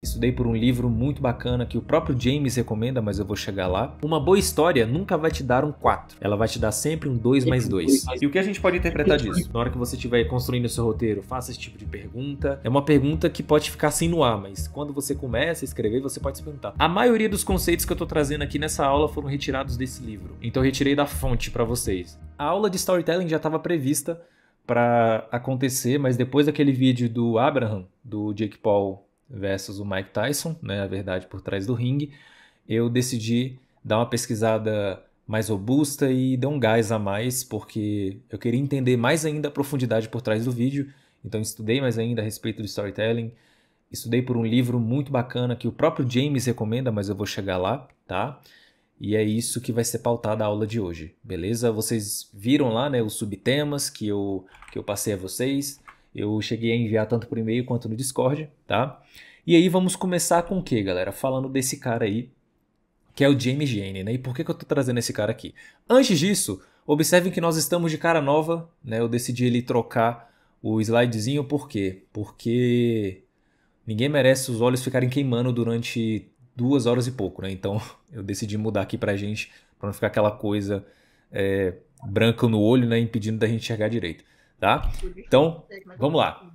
Estudei por um livro muito bacana que o próprio James recomenda, mas eu vou chegar lá. Uma boa história nunca vai te dar um 4. Ela vai te dar sempre um 2 mais 2. E o que a gente pode interpretar disso? Na hora que você estiver construindo o seu roteiro, faça esse tipo de pergunta. É uma pergunta que pode ficar assim no ar, mas quando você começa a escrever, você pode se perguntar. A maioria dos conceitos que eu tô trazendo aqui nessa aula foram retirados desse livro. Então eu retirei da fonte para vocês. A aula de storytelling já estava prevista para acontecer, mas depois daquele vídeo do Abraham, do Jake Paul versus o Mike Tyson, né, a verdade por trás do ringue, eu decidi dar uma pesquisada mais robusta e dar um gás a mais, porque eu queria entender mais ainda a profundidade por trás do vídeo, então estudei mais ainda a respeito do storytelling, estudei por um livro muito bacana que o próprio James recomenda, mas eu vou chegar lá, tá? E é isso que vai ser pautada a aula de hoje, beleza? Vocês viram lá, né, os subtemas que eu passei a vocês. Eu cheguei a enviar tanto por e-mail quanto no Discord, tá? E aí vamos começar com o que, galera? Falando desse cara aí, que é o James Jane, né? E por que eu tô trazendo esse cara aqui? Antes disso, observem que nós estamos de cara nova, né? Eu decidi ele trocar o slidezinho, por quê? Porque ninguém merece os olhos ficarem queimando durante 2 horas e pouco, né? Então eu decidi mudar aqui pra gente, pra não ficar aquela coisa branca no olho, né? Impedindo da gente enxergar direito. Tá? Então, vamos lá.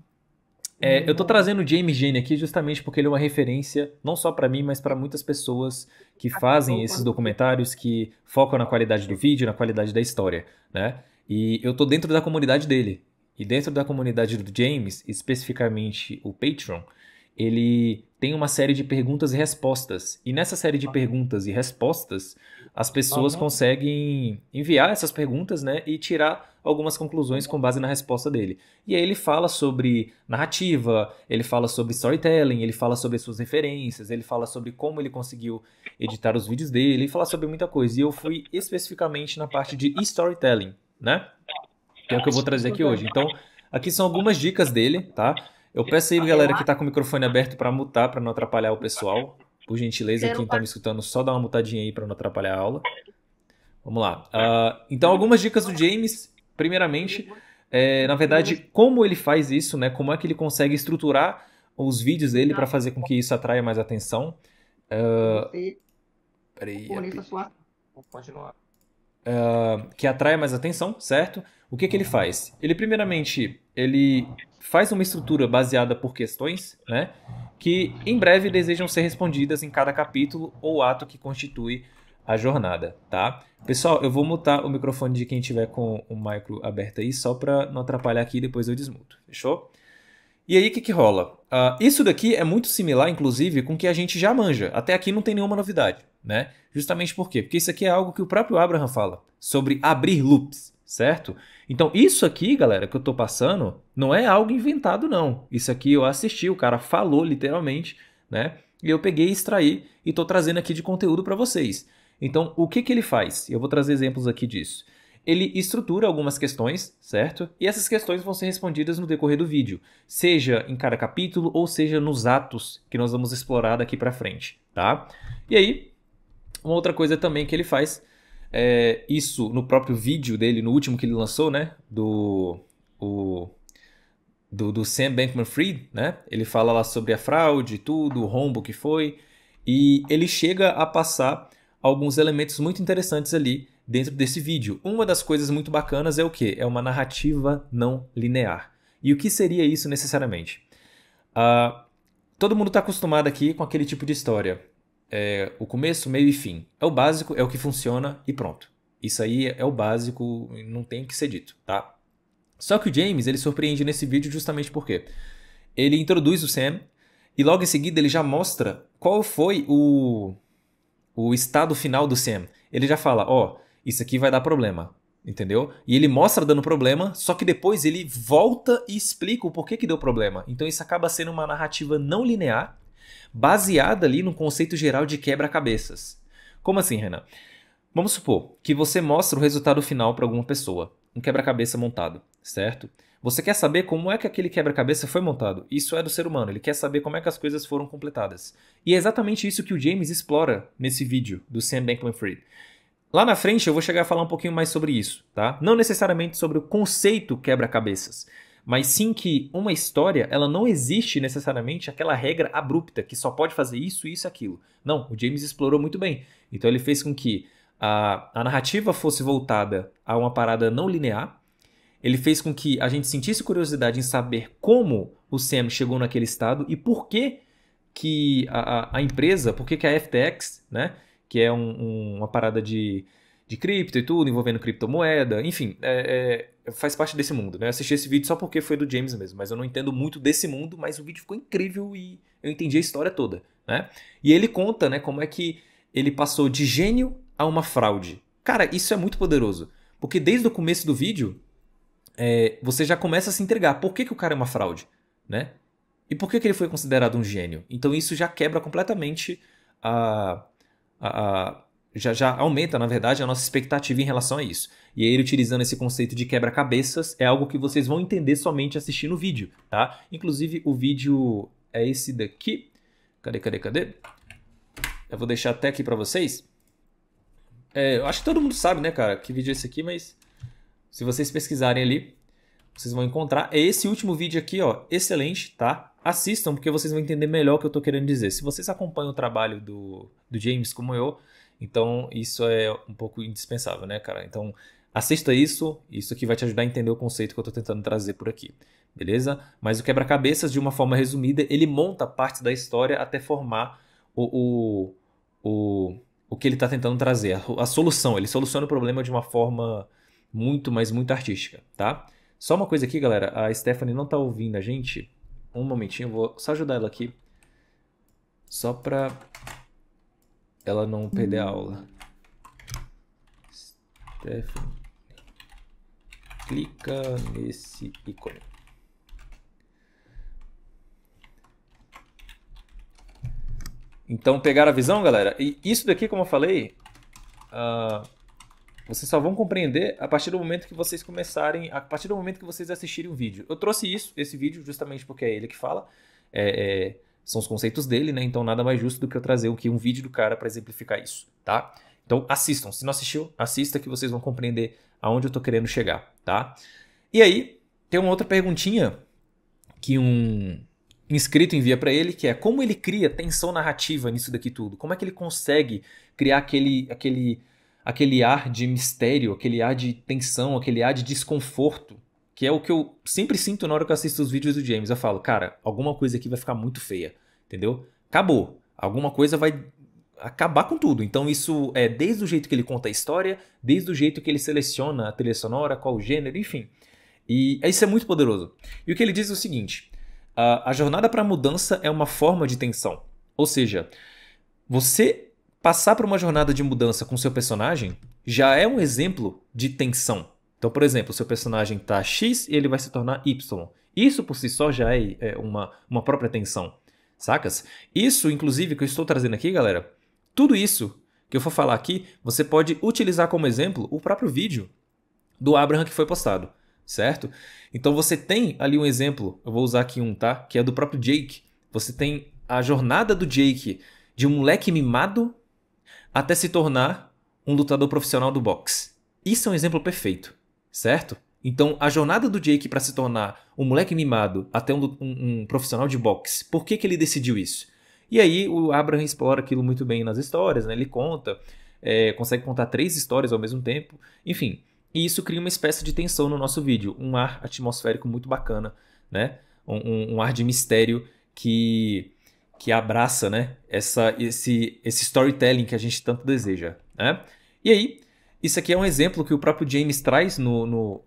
Eu tô trazendo o James Jane aqui justamente porque ele é uma referência não só para mim, mas para muitas pessoas que fazem esses documentários, que focam na qualidade do vídeo, na qualidade da história, né? E eu tô dentro da comunidade dele. E dentro da comunidade do James, especificamente o Patreon, ele tem uma série de perguntas e respostas. E nessa série de perguntas e respostas, as pessoas conseguem enviar essas perguntas, né, e tirar algumas conclusões com base na resposta dele. E aí ele fala sobre narrativa, ele fala sobre storytelling, ele fala sobre suas referências, ele fala sobre como ele conseguiu editar os vídeos dele, ele fala sobre muita coisa. E eu fui especificamente na parte de storytelling, né? Que é o que eu vou trazer aqui hoje. Então, aqui são algumas dicas dele, tá? Eu peço aí, galera, que tá com o microfone aberto para mutar, para não atrapalhar o pessoal. Por gentileza, quem tá me escutando, só dá uma mutadinha aí para não atrapalhar a aula. Vamos lá. Então, algumas dicas do James. Primeiramente, na verdade, como ele faz isso, né? Como é que ele consegue estruturar os vídeos dele para fazer com que isso atraia mais atenção. Peraí. Vou continuar. Que atrai mais atenção, certo? O que ele faz? Ele, primeiramente, ele faz uma estrutura baseada por questões, né? Que em breve desejam ser respondidas em cada capítulo ou ato que constitui a jornada, tá? Pessoal, eu vou mutar o microfone de quem tiver com o micro aberto aí, só para não atrapalhar aqui, depois eu desmuto, fechou? E aí, o que rola? Isso daqui é muito similar, inclusive, com o que a gente já manja. Até aqui não tem nenhuma novidade, né? Justamente por quê? Porque isso aqui é algo que o próprio Abraham fala, sobre abrir loops, certo? Então, isso aqui, galera, que eu tô passando, não é algo inventado, não. Isso aqui eu assisti, o cara falou literalmente, né? E eu peguei, extraí e tô trazendo aqui de conteúdo para vocês. Então, o que ele faz? Eu vou trazer exemplos aqui disso. Ele estrutura algumas questões, certo? E essas questões vão ser respondidas no decorrer do vídeo, seja em cada capítulo ou seja nos atos que nós vamos explorar daqui pra frente, tá? E aí, uma outra coisa também que ele faz, isso no próprio vídeo dele, no último que ele lançou, né? Do Sam Bankman-Fried, né? Ele fala lá sobre a fraude, tudo, o rombo que foi, e ele chega a passar alguns elementos muito interessantes ali dentro desse vídeo. Uma das coisas muito bacanas é o quê? É uma narrativa não linear. E o que seria isso necessariamente? Todo mundo está acostumado aqui com aquele tipo de história. O começo, meio e fim. É o básico, é o que funciona e pronto. Isso aí é o básico, não tem o que ser dito, tá? Só que o James, ele surpreende nesse vídeo justamente porque ele introduz o Sam e logo em seguida ele já mostra qual foi o estado final do Sam. Ele já fala, isso aqui vai dar problema, entendeu? E ele mostra dando problema, só que depois ele volta e explica o porquê que deu problema. Então isso acaba sendo uma narrativa não linear, baseada ali no conceito geral de quebra-cabeças. Como assim, Renan? Vamos supor que você mostra o resultado final para alguma pessoa, um quebra-cabeça montado, certo? Você quer saber como é que aquele quebra-cabeça foi montado. Isso é do ser humano, ele quer saber como é que as coisas foram completadas. E é exatamente isso que o James explora nesse vídeo do Sam Bankman-Fried. Lá na frente eu vou chegar a falar um pouquinho mais sobre isso, tá? Não necessariamente sobre o conceito quebra-cabeças, mas sim que uma história, ela não existe necessariamente aquela regra abrupta que só pode fazer isso, isso e aquilo. Não, o James explorou muito bem. Então ele fez com que a narrativa fosse voltada a uma parada não linear. Ele fez com que a gente sentisse curiosidade em saber como o Sam chegou naquele estado e por que a empresa, por que a FTX, né, que é uma parada de cripto e tudo, envolvendo criptomoeda, enfim, faz parte desse mundo, né? Eu assisti esse vídeo só porque foi do James mesmo, mas eu não entendo muito desse mundo, mas o vídeo ficou incrível e eu entendi a história toda, né? E ele conta, né, como é que ele passou de gênio a uma fraude. Cara, isso é muito poderoso, porque desde o começo do vídeo, você já começa a se intrigar. Por que o cara é uma fraude, né? E por que ele foi considerado um gênio? Então isso já quebra completamente já aumenta, na verdade, a nossa expectativa em relação a isso. E aí ele utilizando esse conceito de quebra-cabeças é algo que vocês vão entender somente assistindo o vídeo, tá? Inclusive o vídeo é esse daqui. Cadê? Eu vou deixar até aqui pra vocês. Eu acho que todo mundo sabe, né, cara, que vídeo é esse aqui, mas se vocês pesquisarem ali, vocês vão encontrar. É esse último vídeo aqui, ó, excelente, tá? Assistam, porque vocês vão entender melhor o que eu tô querendo dizer. Se vocês acompanham o trabalho do James como eu, então isso é um pouco indispensável, né, cara? Então assista isso aqui vai te ajudar a entender o conceito que eu tô tentando trazer por aqui, beleza? Mas o quebra-cabeças, de uma forma resumida, ele monta partes da história até formar o que ele tá tentando trazer, a solução. Ele soluciona o problema de uma forma muito, mas muito artística, tá? Só uma coisa aqui, galera, a Stephanie não tá ouvindo a gente. Um momentinho, eu vou só ajudar ela aqui. Só pra ela não perder a aula. Stephanie. Clica nesse ícone. Então, pegaram a visão, galera? E isso daqui, como eu falei, vocês só vão compreender a partir do momento que vocês começarem, a partir do momento que vocês assistirem o vídeo. Eu trouxe esse vídeo justamente porque é ele que fala, são os conceitos dele, né? Então nada mais justo do que eu trazer um vídeo do cara para exemplificar isso, tá? Então assistam, se não assistiu, assista que vocês vão compreender aonde eu tô querendo chegar, tá? E aí, tem uma outra perguntinha que um inscrito envia para ele, que é como ele cria tensão narrativa nisso daqui tudo? Como é que ele consegue criar aquele ar de mistério, aquele ar de tensão, aquele ar de desconforto, que é o que eu sempre sinto na hora que eu assisto os vídeos do James. Eu falo, cara, alguma coisa aqui vai ficar muito feia, entendeu? Acabou. Alguma coisa vai acabar com tudo. Então isso é desde o jeito que ele conta a história, desde o jeito que ele seleciona a trilha sonora, qual o gênero, enfim. E isso é muito poderoso. E o que ele diz é o seguinte, a jornada para a mudança é uma forma de tensão. Ou seja, você passar por uma jornada de mudança com seu personagem já é um exemplo de tensão. Então, por exemplo, o seu personagem está X e ele vai se tornar Y. Isso por si só já é uma própria tensão, sacas? Isso, inclusive, que eu estou trazendo aqui, galera, tudo isso que eu for falar aqui, você pode utilizar como exemplo o próprio vídeo do Abraham que foi postado, certo? Então você tem ali um exemplo, eu vou usar aqui um, tá? Que é do próprio Jake. Você tem a jornada do Jake de um moleque mimado até se tornar um lutador profissional do boxe. Isso é um exemplo perfeito, certo? Então, a jornada do Jake para se tornar um moleque mimado até um profissional de boxe, por que ele decidiu isso? E aí o Abraham explora aquilo muito bem nas histórias, né? Ele conta, consegue contar 3 histórias ao mesmo tempo, enfim. E isso cria uma espécie de tensão no nosso vídeo, um ar atmosférico muito bacana, né? Um ar de mistério que abraça, né, esse storytelling que a gente tanto deseja, né? E aí, isso aqui é um exemplo que o próprio James traz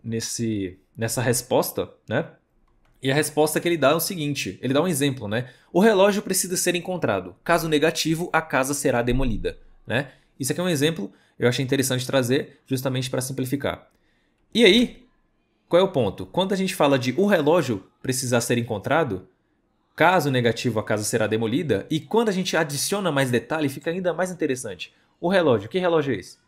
nessa resposta, né? E a resposta que ele dá é o seguinte, ele dá um exemplo, né? O relógio precisa ser encontrado. Caso negativo, a casa será demolida, né? Isso aqui é um exemplo, eu achei interessante trazer justamente para simplificar. E aí, qual é o ponto? Quando a gente fala de o relógio precisar ser encontrado, caso negativo, a casa será demolida. E quando a gente adiciona mais detalhe, fica ainda mais interessante. O relógio, que relógio é esse?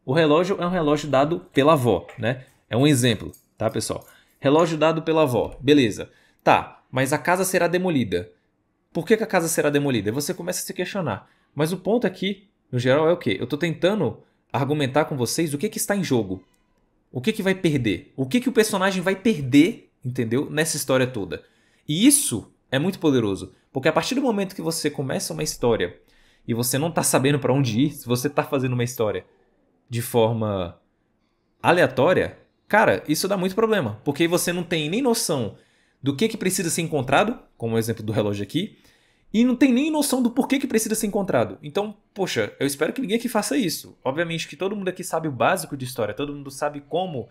O relógio é um relógio dado pela avó, né? É um exemplo, tá, pessoal? Relógio dado pela avó, beleza. Tá, mas a casa será demolida. Por que a casa será demolida? E você começa a se questionar. Mas o ponto aqui, no geral, é o quê? Eu tô tentando argumentar com vocês o que está em jogo. O que vai perder? O que o personagem vai perder entendeu? Nessa história toda. E isso é muito poderoso, porque a partir do momento que você começa uma história e você não tá sabendo pra onde ir, se você tá fazendo uma história de forma aleatória, cara, isso dá muito problema, porque você não tem nem noção do que precisa ser encontrado, como o exemplo do relógio aqui, e não tem nem noção do porquê que precisa ser encontrado. Então, poxa, eu espero que ninguém aqui faça isso. Obviamente que todo mundo aqui sabe o básico de história, todo mundo sabe como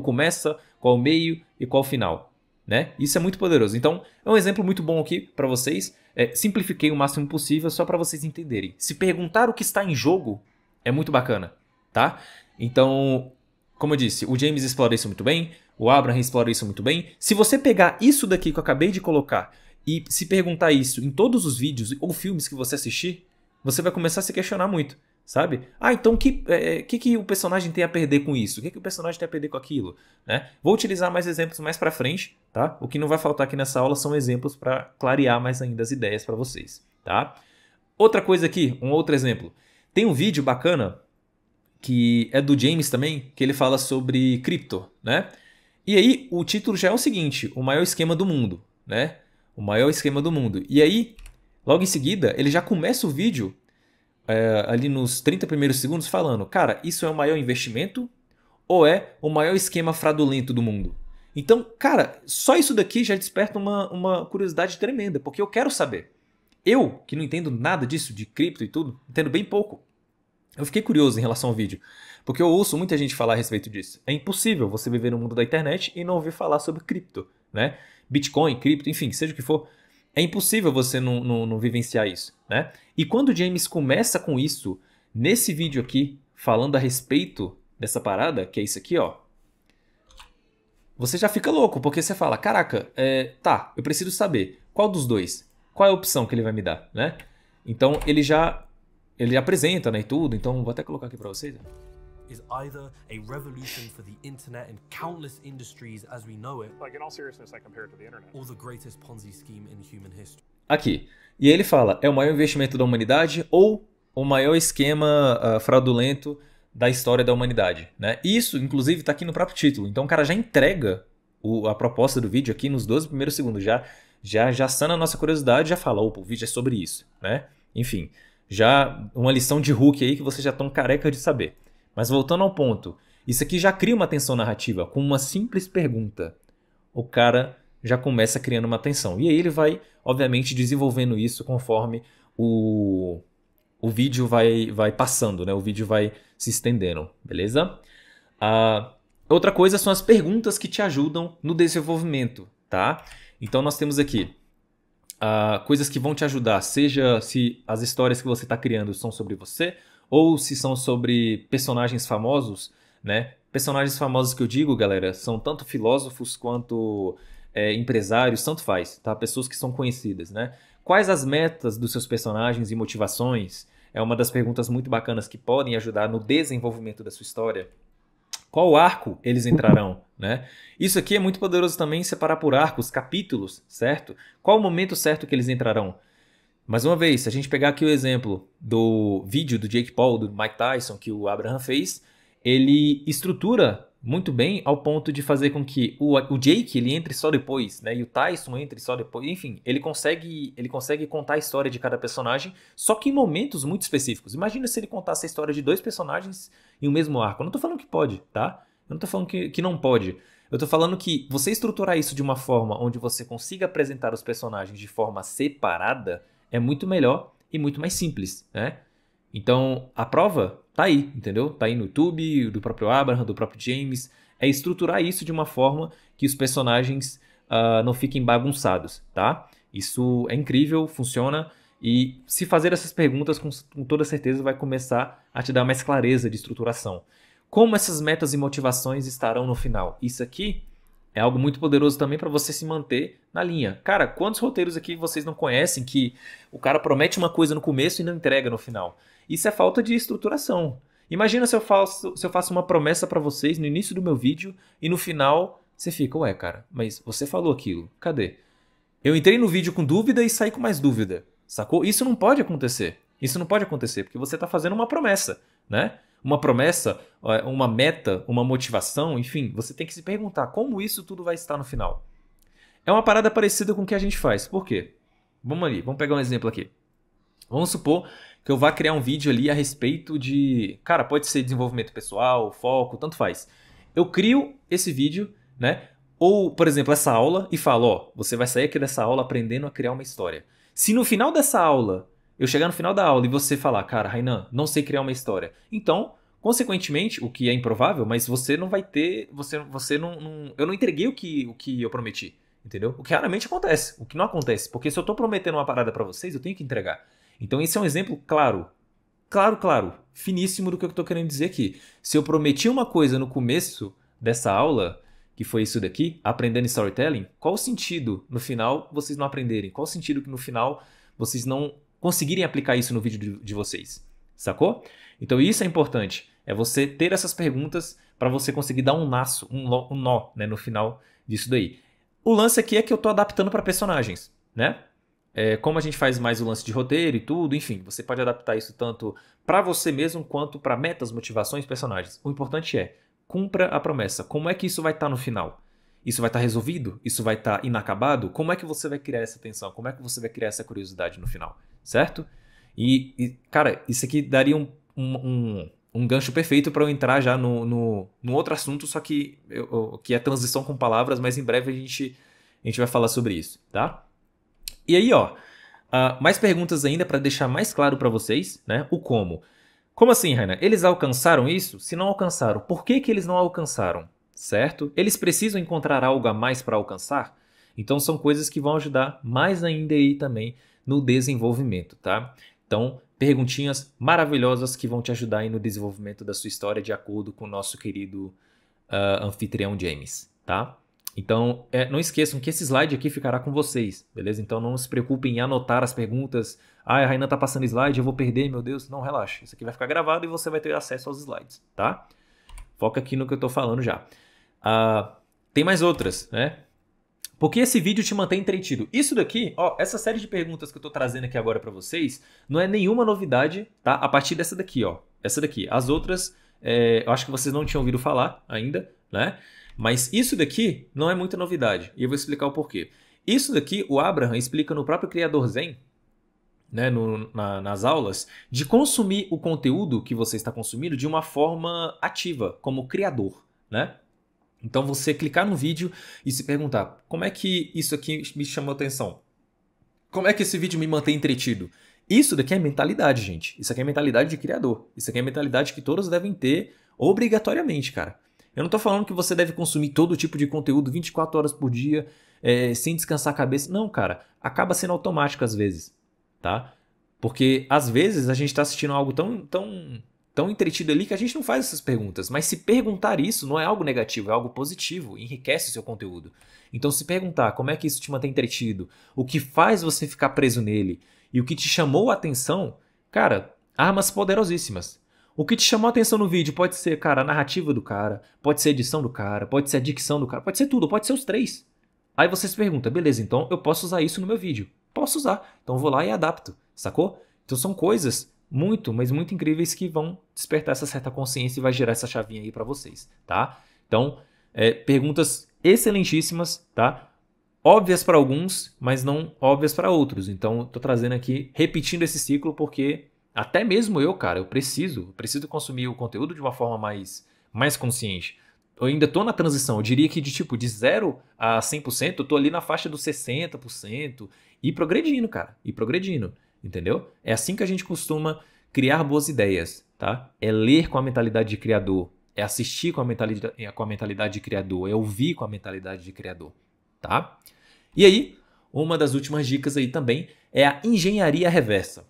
começa, qual o meio e qual o final, né? Isso é muito poderoso. Então, é um exemplo muito bom aqui para vocês. Simplifiquei o máximo possível só para vocês entenderem. Se perguntar o que está em jogo, é muito bacana, tá? Então, como eu disse, o James explora isso muito bem, o Abraham explora isso muito bem. Se você pegar isso daqui que eu acabei de colocar e se perguntar isso em todos os vídeos ou filmes que você assistir, você vai começar a se questionar muito, sabe? Ah, então o que o personagem tem a perder com isso? O que o personagem tem a perder com aquilo? Né? Vou utilizar mais exemplos mais pra frente, tá? O que não vai faltar aqui nessa aula são exemplos para clarear mais ainda as ideias para vocês, tá? Outra coisa aqui, um outro exemplo. Tem um vídeo bacana que é do James também, que ele fala sobre cripto, né? E aí o título já é o seguinte, o maior esquema do mundo, né? O maior esquema do mundo. E aí, logo em seguida, ele já começa o vídeo ali nos 30 primeiros segundos falando, cara, isso é o maior investimento ou é o maior esquema fraudulento do mundo? Então, cara, só isso daqui já desperta uma curiosidade tremenda, porque eu quero saber. Eu, que não entendo nada disso, de cripto e tudo, entendo bem pouco. Eu fiquei curioso em relação ao vídeo, porque eu ouço muita gente falar a respeito disso. É impossível você viver no mundo da internet e não ouvir falar sobre cripto, né? Bitcoin, cripto, enfim, seja o que for. É impossível você não vivenciar isso, né? E quando o James começa com isso, nesse vídeo aqui, falando a respeito dessa parada, que é isso aqui, ó. Você já fica louco, porque você fala, caraca, tá, eu preciso saber qual dos dois, qual é a opção que ele vai me dar, né? Então ele apresenta, né, e tudo, então vou até colocar aqui para vocês. Is either a revolution for the internet and countless industries as we know it, Like, in all seriousness, I compare it to the internet. or the greatest Ponzi scheme in human history. Aqui. E ele fala, é o maior investimento da humanidade ou o maior esquema fraudulento da história da humanidade, né? Isso, inclusive, está aqui no próprio título. Então o cara já entrega a proposta do vídeo aqui nos 12 primeiros segundos. Já sana a nossa curiosidade, já fala, opa, o vídeo é sobre isso, né? Enfim, já uma lição de Hulk aí que vocês já estão careca de saber. Mas voltando ao ponto, isso aqui já cria uma tensão narrativa com uma simples pergunta. O cara já começa criando uma tensão. E aí ele vai, obviamente, desenvolvendo isso conforme o vídeo vai passando, né? O vídeo vai se estendendo, beleza? Outra coisa são as perguntas que te ajudam no desenvolvimento, tá? Então nós temos aqui coisas que vão te ajudar, seja se as histórias que você está criando são sobre você, ou se são sobre personagens famosos, né? Personagens famosos que eu digo, galera, são tanto filósofos quanto empresários, tanto faz, tá? Pessoas que são conhecidas, né? Quais as metas dos seus personagens e motivações? É uma das perguntas muito bacanas que podem ajudar no desenvolvimento da sua história. Qual arco eles entrarão, né? Isso aqui é muito poderoso também, separar por arcos, capítulos, certo? Qual o momento certo que eles entrarão? Mais uma vez, se a gente pegar aqui o exemplo do vídeo do Jake Paul, do Mike Tyson, que o Abraham fez, ele estrutura muito bem ao ponto de fazer com que o Jake ele entre só depois, né? E o Tyson entre só depois. Enfim, ele consegue contar a história de cada personagem, só que em momentos muito específicos. Imagina se ele contasse a história de dois personagens em um mesmo arco. Eu não tô falando que pode, tá? Eu não tô falando que não pode. Eu tô falando que você estruturar isso de uma forma onde você consiga apresentar os personagens de forma separada é muito melhor e muito mais simples, né? Então, a prova tá aí, entendeu? Tá aí no YouTube, do próprio Abraham, do próprio James. É estruturar isso de uma forma que os personagens não fiquem bagunçados, tá? Isso é incrível, funciona. E se fazer essas perguntas, com toda certeza vai começar a te dar mais clareza de estruturação. Como essas metas e motivações estarão no final? Isso aqui é algo muito poderoso também para você se manter na linha. Cara, quantos roteiros aqui vocês não conhecem que o cara promete uma coisa no começo e não entrega no final? Isso é falta de estruturação. Imagina se eu faço uma promessa para vocês no início do meu vídeo e no final você fica, ué, cara, mas você falou aquilo, cadê? Eu entrei no vídeo com dúvida e saí com mais dúvida, sacou? Isso não pode acontecer. Isso não pode acontecer porque você está fazendo uma promessa, né? uma promessa, uma meta, uma motivação, enfim, você tem que se perguntar como isso tudo vai estar no final. É uma parada parecida com o que a gente faz. Por quê? Vamos ali, vamos pegar um exemplo aqui. Vamos supor que eu vá criar um vídeo ali a respeito de... Cara, pode ser desenvolvimento pessoal, foco, tanto faz. Eu crio esse vídeo, né? Ou, por exemplo, essa aula e falo, ó, você vai sair aqui dessa aula aprendendo a criar uma história. Se no final dessa aula, eu chegar no final da aula e você falar, cara, Rainan, não sei criar uma história. Então, consequentemente, o que é improvável, mas você não vai ter... eu não entreguei o que eu prometi, entendeu? O que raramente acontece, o que não acontece. Porque se eu tô prometendo uma parada pra vocês, eu tenho que entregar. Então esse é um exemplo claro, finíssimo do que eu tô querendo dizer aqui. Se eu prometi uma coisa no começo dessa aula, que foi isso daqui, aprendendo storytelling, qual o sentido no final vocês não aprenderem? Qual o sentido que no final vocês não conseguirem aplicar isso no vídeo de vocês? Sacou? Então isso é importante, é você ter essas perguntas para você conseguir dar um laço, um nó, né, no final disso daí. O lance aqui é que eu tô adaptando para personagens, né? Como a gente faz mais o lance de roteiro e tudo, enfim, você pode adaptar isso tanto para você mesmo quanto para metas, motivações, personagens. O importante é, cumpra a promessa. Como é que isso vai estar no final? Isso vai estar resolvido? Isso vai estar inacabado? Como é que você vai criar essa tensão? Como é que você vai criar essa curiosidade no final? Certo? Cara, isso aqui daria um gancho perfeito para eu entrar já no outro assunto, só que é transição com palavras, mas em breve a gente vai falar sobre isso, tá? E aí, ó, mais perguntas ainda para deixar mais claro para vocês, né? O como. Como assim, Rainan? Eles alcançaram isso? Se não alcançaram, por que eles não alcançaram? Certo? Eles precisam encontrar algo a mais para alcançar? Então são coisas que vão ajudar mais ainda aí também no desenvolvimento, tá? Então, perguntinhas maravilhosas que vão te ajudar aí no desenvolvimento da sua história de acordo com o nosso querido anfitrião James, tá? Então, não esqueçam que esse slide aqui ficará com vocês, beleza? Então não se preocupem em anotar as perguntas. Ah, a Rainan tá passando slide, eu vou perder, meu Deus. Não, relaxa. Isso aqui vai ficar gravado e você vai ter acesso aos slides, tá? Foca aqui no que eu tô falando já. Tem mais outras, né? Por que esse vídeo te mantém entretido? Isso daqui, ó, essa série de perguntas que eu tô trazendo aqui agora pra vocês, não é nenhuma novidade, tá? A partir dessa daqui, ó. Essa daqui. As outras, eu acho que vocês não tinham ouvido falar ainda, né? Mas isso daqui não é muita novidade. E eu vou explicar o porquê. Isso daqui o Abraham explica no próprio Criador Zen, né, nas aulas, de consumir o conteúdo que você está consumindo de uma forma ativa, como criador, né? Então você clicar no vídeo e se perguntar, como é que isso aqui me chamou atenção? Como é que esse vídeo me mantém entretido? Isso daqui é mentalidade, gente. Isso aqui é mentalidade de criador. Isso aqui é mentalidade que todos devem ter obrigatoriamente, cara. Eu não tô falando que você deve consumir todo tipo de conteúdo 24 horas por dia, sem descansar a cabeça. Não, cara. Acaba sendo automático às vezes, tá? Porque às vezes a gente tá assistindo algo tão entretido ali que a gente não faz essas perguntas. Mas se perguntar isso não é algo negativo, é algo positivo, enriquece o seu conteúdo. Então se perguntar como é que isso te mantém entretido, o que faz você ficar preso nele e o que te chamou a atenção, cara, armas poderosíssimas. O que te chamou a atenção no vídeo pode ser, cara, a narrativa do cara, pode ser a edição do cara, pode ser a dicção do cara, pode ser tudo, pode ser os três. Aí você se pergunta, beleza, então eu posso usar isso no meu vídeo. Posso usar, então eu vou lá e adapto, sacou? Então são coisas muito, mas muito incríveis que vão despertar essa certa consciência e vai gerar essa chavinha aí pra vocês, tá? Então, perguntas excelentíssimas, tá? Óbvias para alguns, mas não óbvias para outros. Então, eu tô trazendo aqui, repetindo esse ciclo, porque até mesmo eu, cara, eu preciso consumir o conteúdo de uma forma mais consciente. Eu ainda tô na transição, eu diria que de 0 a 100%, eu tô ali na faixa dos 60%, e progredindo, cara, entendeu? É assim que a gente costuma criar boas ideias, tá? É ler com a mentalidade de criador, é assistir com a mentalidade de criador, é ouvir com a mentalidade de criador, tá? E aí, uma das últimas dicas aí também é a engenharia reversa.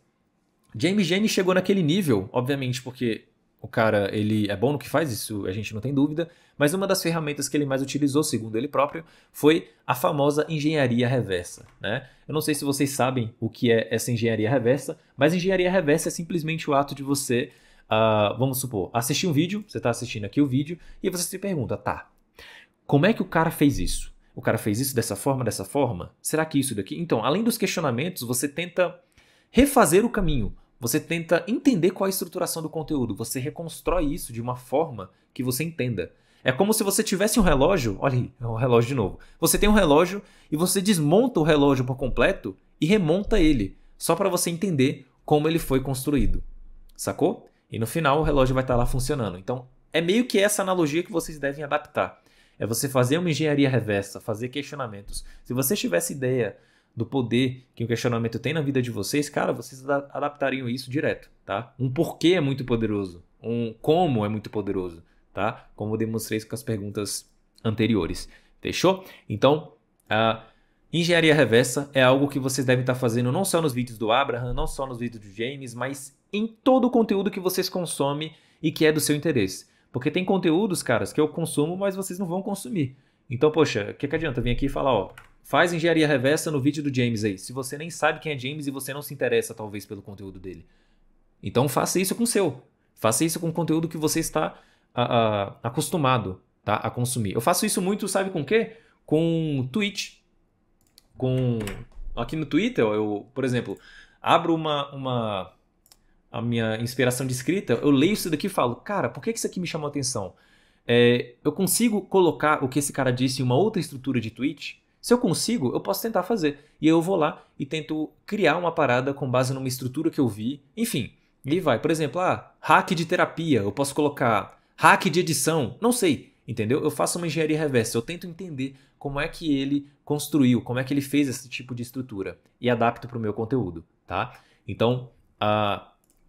James Gene chegou naquele nível, obviamente porque o cara ele é bom no que faz, isso a gente não tem dúvida, mas uma das ferramentas que ele mais utilizou, segundo ele próprio, foi a famosa engenharia reversa, né? Eu não sei se vocês sabem o que é essa engenharia reversa, mas engenharia reversa é simplesmente o ato de você, vamos supor, assistir um vídeo, você está assistindo aqui o vídeo, e você se pergunta, tá, como é que o cara fez isso? O cara fez isso dessa forma? Será que isso daqui? Então, além dos questionamentos, você tenta refazer o caminho. você tenta entender qual é a estruturação do conteúdo. Você reconstrói isso de uma forma que você entenda. É como se você tivesse um relógio. Olha aí, é um relógio de novo. Você tem um relógio e você desmonta o relógio por completo e remonta ele, só para você entender como ele foi construído. Sacou? E no final o relógio vai estar lá funcionando. Então, é meio que essa analogia que vocês devem adaptar. É você fazer uma engenharia reversa, fazer questionamentos. Se você tivesse ideia do poder que o questionamento tem na vida de vocês, cara, vocês adaptariam isso direto, tá? Um porquê é muito poderoso, um como é muito poderoso, tá? Como eu demonstrei com as perguntas anteriores. Fechou? Então, a engenharia reversa é algo que vocês devem estar fazendo não só nos vídeos do Abraham, não só nos vídeos do James, mas em todo o conteúdo que vocês consomem e que é do seu interesse. Porque tem conteúdos, caras, que eu consumo, mas vocês não vão consumir. Então, poxa, o que adianta vir aqui e falar, ó, faz engenharia reversa no vídeo do James aí, se você nem sabe quem é James e você não se interessa, talvez, pelo conteúdo dele. Então, faça isso com o seu. Faça isso com o conteúdo que você está acostumado, tá, a consumir. Eu faço isso muito, sabe com o quê? Com Twitch. Aqui no Twitter, eu, por exemplo, abro a minha inspiração de escrita, eu leio isso daqui e falo, cara, por que isso aqui me chamou a atenção? Eu consigo colocar o que esse cara disse em uma outra estrutura de tweet? Se eu consigo, eu posso tentar fazer. E eu vou lá e tento criar uma parada com base numa estrutura que eu vi. Enfim, e aí vai. Por exemplo, hack de terapia, eu posso colocar hack de edição, não sei, entendeu? Eu faço uma engenharia reversa, eu tento entender como é que ele construiu, como é que ele fez esse tipo de estrutura e adapto para o meu conteúdo, tá? Então,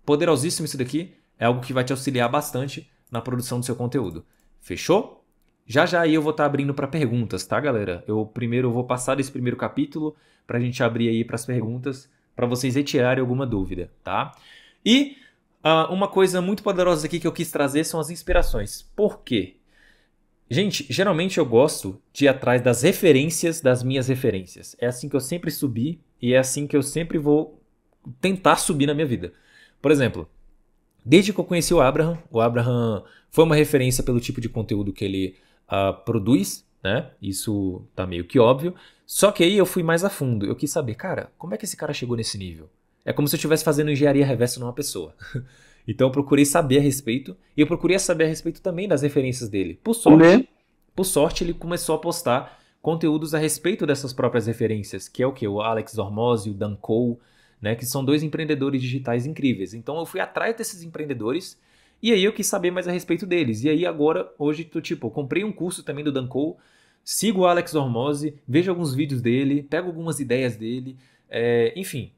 poderosíssimo isso daqui, é algo que vai te auxiliar bastante na produção do seu conteúdo. Fechou? Já aí eu vou estar abrindo para perguntas, tá, galera? Eu vou passar desse primeiro capítulo para a gente abrir aí para as perguntas, para vocês retirarem alguma dúvida, tá? E uma coisa muito poderosa aqui que eu quis trazer são as inspirações. Por quê? Gente, geralmente eu gosto de ir atrás das referências das minhas referências. É assim que eu sempre subi e é assim que eu sempre vou tentar subir na minha vida. Por exemplo, desde que eu conheci o Abraham foi uma referência pelo tipo de conteúdo que ele produz, né? Isso tá meio que óbvio. Só que aí eu fui mais a fundo. Eu quis saber, cara, como é que esse cara chegou nesse nível? É como se eu estivesse fazendo engenharia reversa numa pessoa. Então eu procurei saber a respeito. E eu procurei saber a respeito também das referências dele. Por sorte, ele começou a postar conteúdos a respeito dessas próprias referências. Que é o quê? O Alex Hormozi, o Dan Cole, né? Que são dois empreendedores digitais incríveis. Então eu fui atrás desses empreendedores. E aí eu quis saber mais a respeito deles. E aí agora, hoje, eu comprei um curso também do Dan Cole. Sigo o Alex Hormozi. Vejo alguns vídeos dele. Pego algumas ideias dele. Enfim.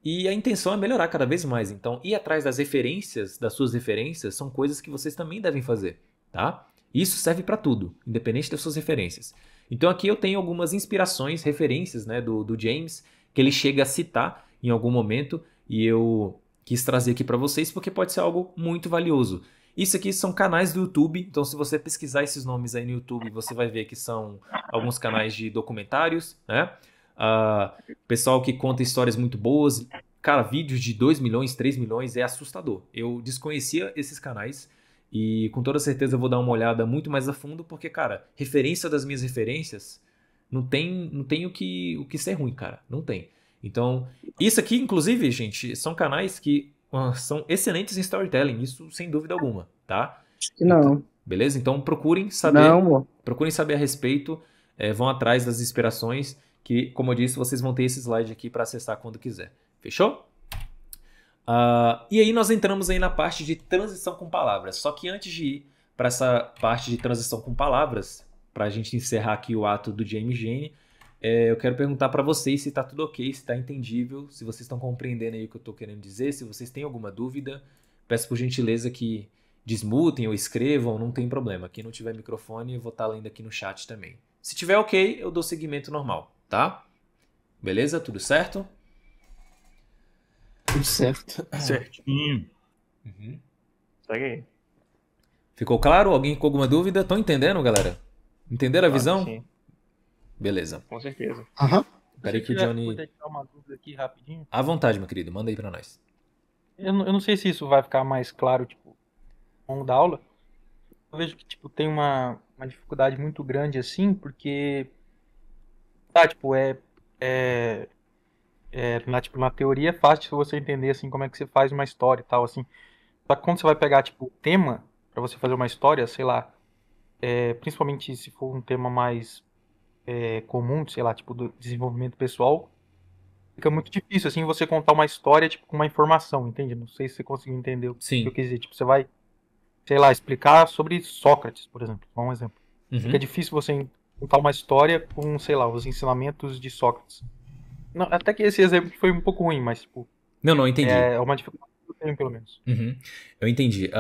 E a intenção é melhorar cada vez mais. Então, ir atrás das referências, das suas referências, são coisas que vocês também devem fazer, tá? Isso serve para tudo, independente das suas referências. Então, aqui eu tenho algumas inspirações, referências, né, do James, que ele chega a citar em algum momento, e eu quis trazer aqui para vocês, porque pode ser algo muito valioso. Isso aqui são canais do YouTube, então se você pesquisar esses nomes aí no YouTube, você vai ver que são alguns canais de documentários, né? Pessoal que conta histórias muito boas. Cara, vídeos de 2 milhões, 3 milhões é assustador. Eu desconhecia esses canais e com toda certeza eu vou dar uma olhada muito mais a fundo, porque, cara, referência das minhas referências não tem o que ser ruim, cara. Não tem. Então, isso aqui, inclusive, gente, são canais que são excelentes em storytelling, isso sem dúvida alguma, tá? Não. Então, beleza? Então procurem saber a respeito, vão atrás das inspirações, que, como eu disse, vocês vão ter esse slide aqui para acessar quando quiser. Fechou? E aí nós entramos aí na parte de transição com palavras. Só que antes de ir para essa parte de transição com palavras, para a gente encerrar aqui o ato do James Jane, eu quero perguntar para vocês se está tudo ok, se está entendível, se vocês estão compreendendo aí o que eu estou querendo dizer, se vocês têm alguma dúvida. Peço por gentileza que desmutem ou escrevam, não tem problema. Quem não tiver microfone, eu vou estar lendo aqui no chat também. Se tiver ok, eu dou seguimento normal. Tá? Beleza? Tudo certo? Tudo certo. Certinho. Uhum. Segue aí. Ficou claro? Alguém com alguma dúvida? Estão entendendo, galera? Entenderam a visão? Sim, Beleza. com certeza. Peraí que o Se eu Johnny... puder tirar uma dúvida aqui rapidinho. À vontade, meu querido. Manda aí pra nós. Eu não sei se isso vai ficar mais claro, tipo, ao longo da aula. Eu vejo que, tipo, tem uma dificuldade muito grande, assim, porque... Tá, tipo, na teoria é fácil você entender, assim, como é que você faz uma história e tal, assim. Só que quando você vai pegar, tipo, o tema pra você fazer uma história, sei lá, principalmente se for um tema mais comum, sei lá, tipo, do desenvolvimento pessoal, fica muito difícil, assim, você contar uma história, tipo, com uma informação, entende? Não sei se você conseguiu entender o que eu Sim. quis dizer. Tipo, você vai, sei lá, explicar sobre Sócrates, por exemplo. Vou dar um exemplo. Fica Uhum. difícil você contar uma história com, sei lá, os ensinamentos de Sócrates. Não, até que esse exemplo foi um pouco ruim, mas, tipo, Não, entendi. é uma dificuldade que eu tenho, pelo menos. Uhum. Eu entendi.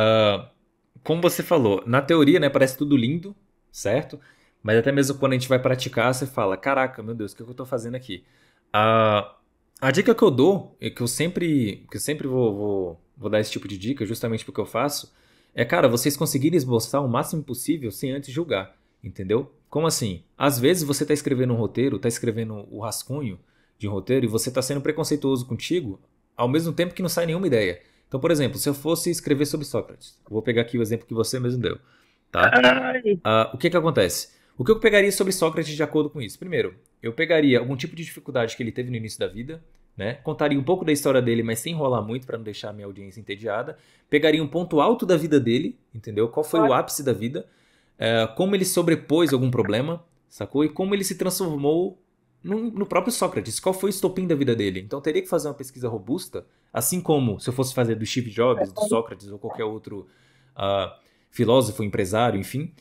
Como você falou, na teoria, né, parece tudo lindo, certo? Mas até mesmo quando a gente vai praticar, você fala, caraca, meu Deus, o que eu tô fazendo aqui? Ah, a dica que eu dou, e que eu sempre vou dar esse tipo de dica, justamente porque eu faço, é, cara, vocês conseguirem esboçar o máximo possível sem antes julgar, entendeu? Como assim? Às vezes você tá escrevendo um roteiro, tá escrevendo o rascunho de um roteiro e você tá sendo preconceituoso contigo, ao mesmo tempo que não sai nenhuma ideia. Então, por exemplo, se eu fosse escrever sobre Sócrates, vou pegar aqui o exemplo que você mesmo deu, tá? O que que acontece? O que eu pegaria sobre Sócrates de acordo com isso? Primeiro, eu pegaria algum tipo de dificuldade que ele teve no início da vida, né? Contaria um pouco da história dele, mas sem enrolar muito para não deixar a minha audiência entediada. Pegaria um ponto alto da vida dele, entendeu? Qual foi o ápice da vida? Como ele sobrepôs algum problema, sacou? E como ele se transformou no próprio Sócrates. Qual foi o estopim da vida dele? Então teria que fazer uma pesquisa robusta, assim como se eu fosse fazer do Steve Jobs, do Sócrates ou qualquer outro filósofo, empresário, enfim,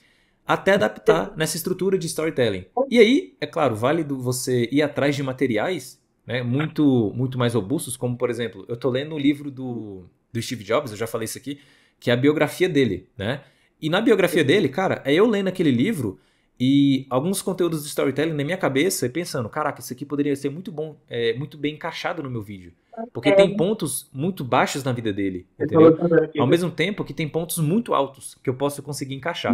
até adaptar nessa estrutura de storytelling. E aí, é claro, válido você ir atrás de materiais, né, muito mais robustos, como por exemplo, eu tô lendo um livro do Steve Jobs, eu já falei isso aqui, que é a biografia dele, né? E na biografia dele, cara, é eu lendo aquele livro e alguns conteúdos de storytelling na minha cabeça e pensando, caraca, isso aqui poderia ser muito bom, muito bem encaixado no meu vídeo. Porque tem pontos muito baixos na vida dele, entendeu? Ao mesmo tempo que tem pontos muito altos que eu posso conseguir encaixar,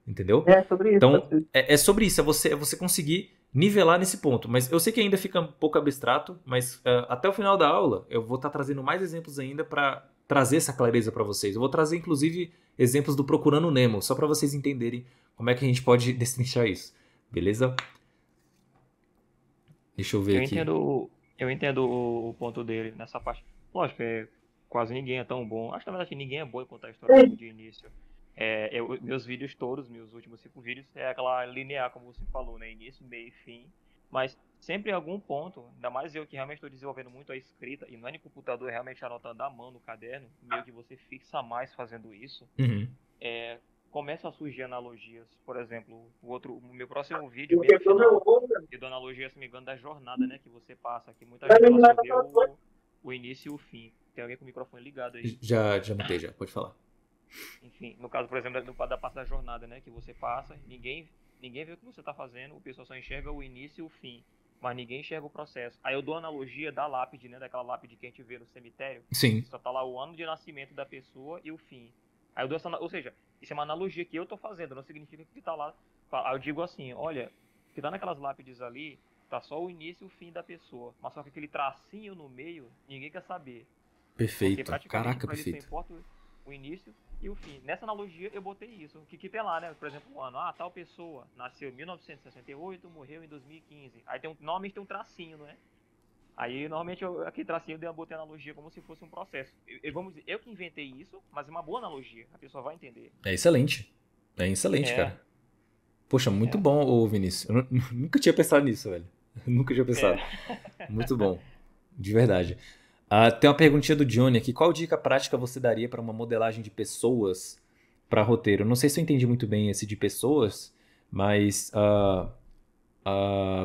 entendeu? É sobre isso. Então, é sobre isso, é você conseguir nivelar nesse ponto. Mas eu sei que ainda fica um pouco abstrato, mas até o final da aula eu vou estar trazendo mais exemplos ainda para trazer essa clareza para vocês. Eu vou trazer, inclusive, exemplos do Procurando Nemo, só para vocês entenderem como é que a gente pode destrinchar isso. Beleza? Deixa eu ver aqui. Eu entendo o ponto dele nessa parte. Lógico, quase ninguém é tão bom. Acho que na verdade ninguém é bom em contar a história de início. Meus vídeos todos, meus últimos 5 vídeos, é aquela linear, como você falou, né? Início, meio e fim. Mas sempre em algum ponto, ainda mais eu que realmente estou desenvolvendo muito a escrita, e não é no computador, é realmente anotando à mão no caderno, meio que você fixa mais fazendo isso. Uhum. Começam a surgir analogias. Por exemplo, o meu próximo vídeo, bem no final, eu dou analogia, se não me engano, da jornada, né, que você passa, que muita gente ela só vê o início e o fim. Tem alguém com o microfone ligado aí? Já mutei, já. Pode falar. Enfim, no caso, por exemplo, da parte da jornada, né, que você passa, ninguém vê o que você está fazendo, o pessoal só enxerga o início e o fim, mas ninguém enxerga o processo. Aí eu dou a analogia da lápide, né, daquela lápide que a gente vê no cemitério. Sim. Só tá lá o ano de nascimento da pessoa e o fim. Aí eu dou ou seja, isso é uma analogia que eu tô fazendo, não significa que tá lá. Aí eu digo assim, olha, que tá naquelas lápides ali, tá só o início e o fim da pessoa, mas só que aquele tracinho no meio, ninguém quer saber. Perfeito. Praticamente, Caraca, pra eles perfeito. só importa o início e o fim. Nessa analogia eu botei isso. O que tem lá, né? Por exemplo, o ano. Tal pessoa nasceu em 1968, morreu em 2015. Aí normalmente tem um tracinho, né? Aí normalmente aquele tracinho eu botei analogia como se fosse um processo. Vamos dizer, eu que inventei isso, mas é uma boa analogia. A pessoa vai entender. É excelente. É excelente, cara. Poxa, muito bom, ô Vinícius. Eu nunca tinha pensado nisso, velho. Nunca tinha pensado. Muito bom. De verdade. Tem uma perguntinha do Johnny aqui. Qual dica prática você daria para uma modelagem de pessoas para roteiro? Não sei se eu entendi muito bem esse de pessoas, mas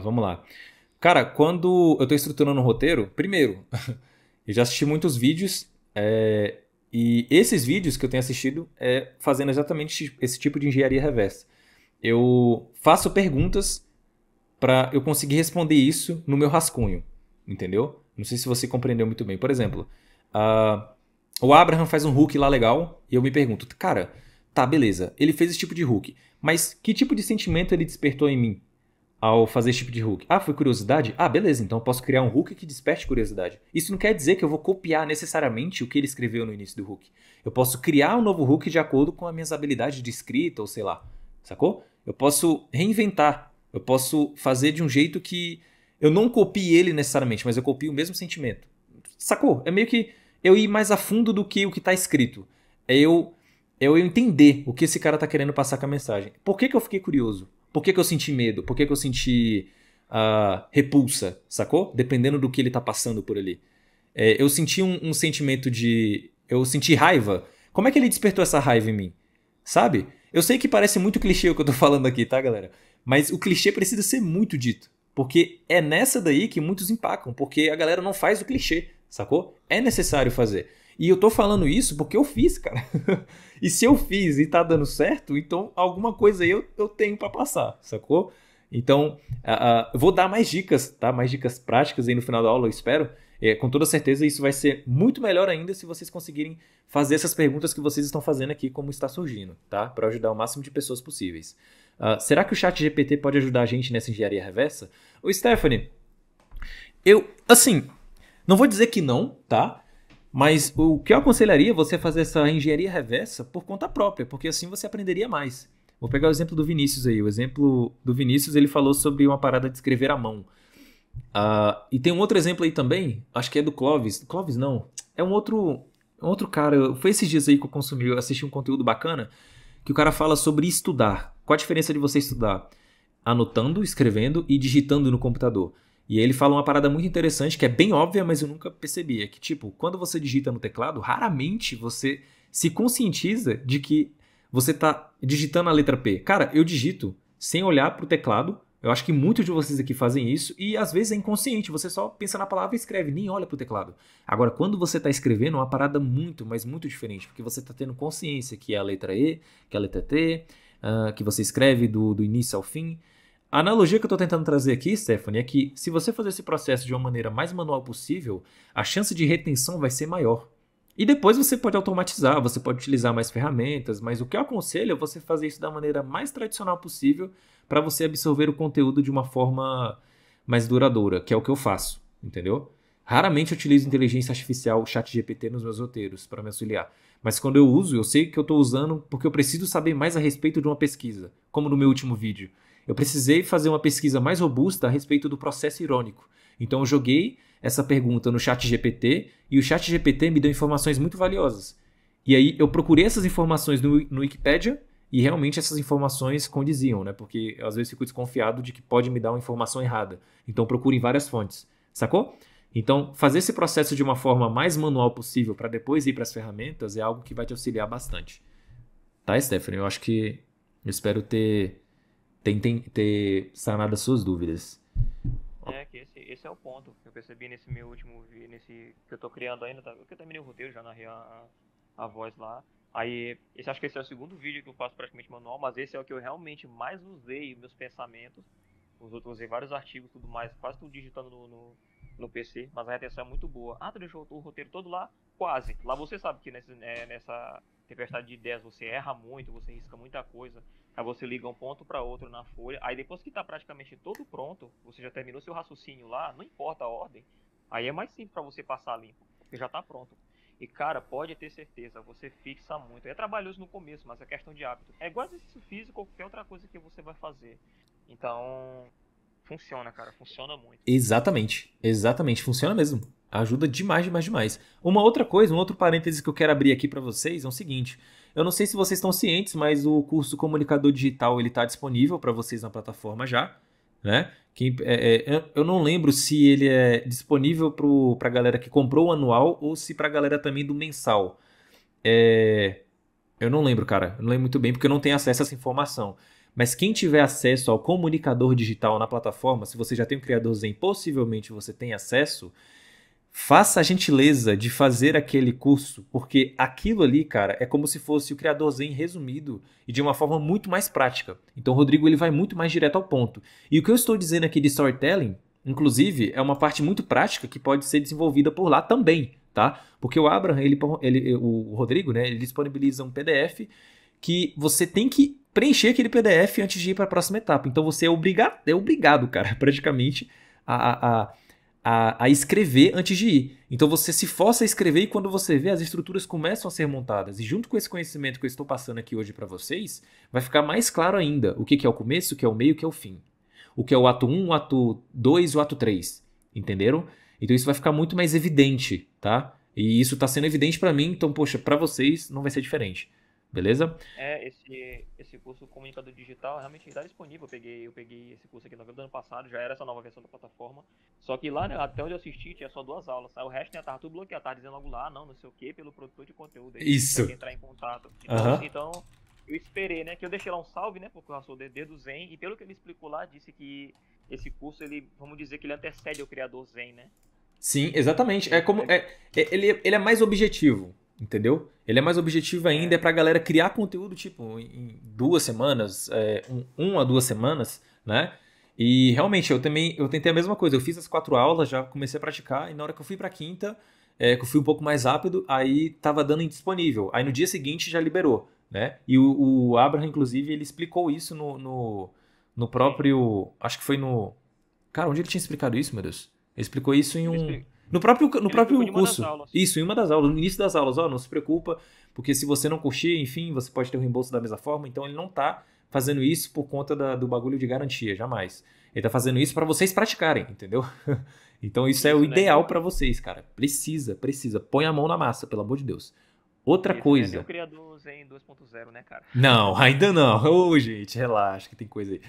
vamos lá. Cara, quando eu tô estruturando um roteiro, primeiro, eu já assisti muitos vídeos e esses vídeos que eu tenho assistido fazendo exatamente esse tipo de engenharia reversa. Eu faço perguntas para eu conseguir responder isso no meu rascunho, entendeu? Não sei se você compreendeu muito bem. Por exemplo, o Abraham faz um hook lá legal e eu me pergunto, cara, tá, beleza, ele fez esse tipo de hook, mas que tipo de sentimento ele despertou em mim ao fazer esse tipo de hook? Foi curiosidade? Beleza, então eu posso criar um hook que desperte curiosidade. Isso não quer dizer que eu vou copiar necessariamente o que ele escreveu no início do hook. Eu posso criar um novo hook de acordo com as minhas habilidades de escrita ou sei lá, sacou? Eu posso reinventar, eu posso fazer de um jeito que eu não copio ele necessariamente, mas eu copio o mesmo sentimento. Sacou? É meio que eu ir mais a fundo do que o que tá escrito. É eu entender o que esse cara tá querendo passar com a mensagem. Por que eu fiquei curioso? Por que eu senti medo? Por que eu senti repulsa? Sacou? Dependendo do que ele tá passando por ali. Eu senti um sentimento de... Eu senti raiva. Como é que ele despertou essa raiva em mim? Sabe? Eu sei que parece muito clichê o que eu tô falando aqui, tá, galera? Mas o clichê precisa ser muito dito. Porque é nessa daí que muitos empacam. Porque a galera não faz o clichê, sacou? É necessário fazer. E eu tô falando isso porque eu fiz, cara. E se eu fiz e tá dando certo, então alguma coisa aí eu tenho pra passar, sacou? Então, eu vou dar mais dicas, tá? Mais dicas práticas aí no final da aula, eu espero. Com toda certeza isso vai ser muito melhor ainda se vocês conseguirem fazer essas perguntas que vocês estão fazendo aqui, como está surgindo, tá? Para ajudar o máximo de pessoas possíveis. Será que o ChatGPT pode ajudar a gente nessa engenharia reversa? Ô, Stephanie, assim, não vou dizer que não, tá? Mas o que eu aconselharia é você fazer essa engenharia reversa por conta própria, porque assim você aprenderia mais. Vou pegar o exemplo do Vinícius aí. O exemplo do Vinícius, ele falou sobre uma parada de escrever à mão. E tem um outro exemplo aí também, acho que é do Clóvis. Clóvis não, é um outro cara. Foi esses dias aí que eu assisti um conteúdo bacana, que o cara fala sobre estudar. Qual a diferença de você estudar? Anotando, escrevendo e digitando no computador. E aí ele fala uma parada muito interessante, que é bem óbvia, mas eu nunca percebi. É que, tipo, quando você digita no teclado, raramente você se conscientiza de que você tá digitando a letra P. Cara, eu digito sem olhar pro teclado. Eu acho que muitos de vocês aqui fazem isso e às vezes é inconsciente. Você só pensa na palavra e escreve, nem olha pro teclado. Agora, quando você tá escrevendo, é uma parada muito, mas muito diferente. Porque você tá tendo consciência que é a letra E, que é a letra T, que você escreve do início ao fim. A analogia que eu estou tentando trazer aqui, Stephanie, é que se você fazer esse processo de uma maneira mais manual possível, a chance de retenção vai ser maior. E depois você pode automatizar, você pode utilizar mais ferramentas, mas o que eu aconselho é você fazer isso da maneira mais tradicional possível para você absorver o conteúdo de uma forma mais duradoura, que é o que eu faço, entendeu? Raramente eu utilizo inteligência artificial, ChatGPT nos meus roteiros para me auxiliar. Mas quando eu uso, eu sei que eu estou usando porque eu preciso saber mais a respeito de uma pesquisa, como no meu último vídeo. Eu precisei fazer uma pesquisa mais robusta a respeito do processo irônico. Então eu joguei essa pergunta no ChatGPT e o ChatGPT me deu informações muito valiosas. E aí eu procurei essas informações no Wikipedia e realmente essas informações condiziam, né? Porque às vezes fico desconfiado de que pode me dar uma informação errada. Então procure em várias fontes, sacou? Então fazer esse processo de uma forma mais manual possível para depois ir para as ferramentas é algo que vai te auxiliar bastante. Tá, Stephanie? Eu acho que eu espero ter sanado as suas dúvidas. Que esse é o ponto que eu percebi nesse meu último vídeo, nesse que eu tô criando ainda, tá? Eu terminei o roteiro, já narrei a voz lá. Aí, acho que esse é o segundo vídeo que eu faço praticamente manual, mas esse é o que eu realmente mais usei meus pensamentos. Os outros usei vários artigos, tudo mais, quase tudo digitando no PC, mas a retenção é muito boa. Tu deixou o roteiro todo lá? Quase. Lá você sabe que nessa tempestade de ideias você erra muito, você risca muita coisa. Aí você liga um ponto para outro na folha. Aí depois que tá praticamente todo pronto, você já terminou seu raciocínio lá, não importa a ordem. Aí é mais simples para você passar limpo, porque já tá pronto. E cara, pode ter certeza, você fixa muito. É trabalhoso no começo, mas é questão de hábito. É igual exercício físico ou qualquer outra coisa que você vai fazer. Então, funciona, cara, funciona muito. Exatamente, funciona mesmo. Ajuda demais, demais, demais. Uma outra coisa, um outro parêntese que eu quero abrir aqui para vocês é o seguinte. Eu não sei se vocês estão cientes, mas o curso Comunicador Digital ele está disponível para vocês na plataforma já, né? Eu não lembro se ele é disponível para a galera que comprou o anual ou se para a galera também do mensal. Eu não lembro, cara. Eu não lembro muito bem porque eu não tenho acesso a essa informação. Mas quem tiver acesso ao Comunicador Digital na plataforma, se você já tem um criador Zen, possivelmente você tem acesso, faça a gentileza de fazer aquele curso, porque aquilo ali, cara, é como se fosse o criador Zen resumido e de uma forma muito mais prática. Então o Rodrigo ele vai muito mais direto ao ponto. E o que eu estou dizendo aqui de storytelling, inclusive, é uma parte muito prática que pode ser desenvolvida por lá também, tá? Porque o Abraham, o Rodrigo, né, ele disponibiliza um PDF que você tem que preencher aquele PDF antes de ir para a próxima etapa. Então você é obrigado, cara, praticamente, a escrever antes de ir. Então você se força a escrever e quando você vê, as estruturas começam a ser montadas. E junto com esse conhecimento que eu estou passando aqui hoje para vocês, vai ficar mais claro ainda o que é o começo, o que é o meio, o que é o fim. o que é o ato 1, o ato 2 e o ato 3. Entenderam? Então isso vai ficar muito mais evidente, tá? E isso tá sendo evidente pra mim, então, poxa, pra vocês não vai ser diferente. Beleza? Esse curso Comunicador Digital realmente está disponível. Eu peguei esse curso aqui em novembro do ano passado, já era essa nova versão da plataforma. Só que lá, né, até onde eu assisti, tinha só 2 aulas. Tá? O resto, né, tava tudo bloqueado, tava dizendo logo lá, não sei o que, pelo produtor de conteúdo. Aí, Isso. Entrar em contato. Aham. Então, eu esperei, né, que eu deixei lá um salve, né, pro professor DD do Zen, e pelo que ele explicou lá, disse que esse curso, vamos dizer que ele antecede o criador Zen, né? Sim, exatamente. Ele é mais objetivo, entendeu? Ele é mais objetivo ainda, é pra galera criar conteúdo, tipo, em 2 semanas, 1 a 2 semanas, né? E realmente, eu tentei a mesma coisa. Eu fiz as 4 aulas, já comecei a praticar, e na hora que eu fui pra quinta, que eu fui um pouco mais rápido, aí tava dando indisponível. Aí no dia seguinte já liberou, né? E o Abraham, inclusive, ele explicou isso no próprio... Acho que foi no... Cara, onde ele tinha explicado isso, meu Deus? Ele explicou isso em um... No próprio curso. Isso, em uma das aulas, no início das aulas. Ó, não se preocupa, porque se você não curtir, enfim, você pode ter o reembolso da mesma forma. Então ele não tá fazendo isso por conta do bagulho de garantia, jamais. Ele tá fazendo isso pra vocês praticarem, entendeu? Então isso é o ideal pra vocês, cara. Precisa. Põe a mão na massa, pelo amor de Deus. Outra coisa... É o criador Zen 2.0, né, cara? Não, ainda não. Ô, gente, relaxa que tem coisa aí.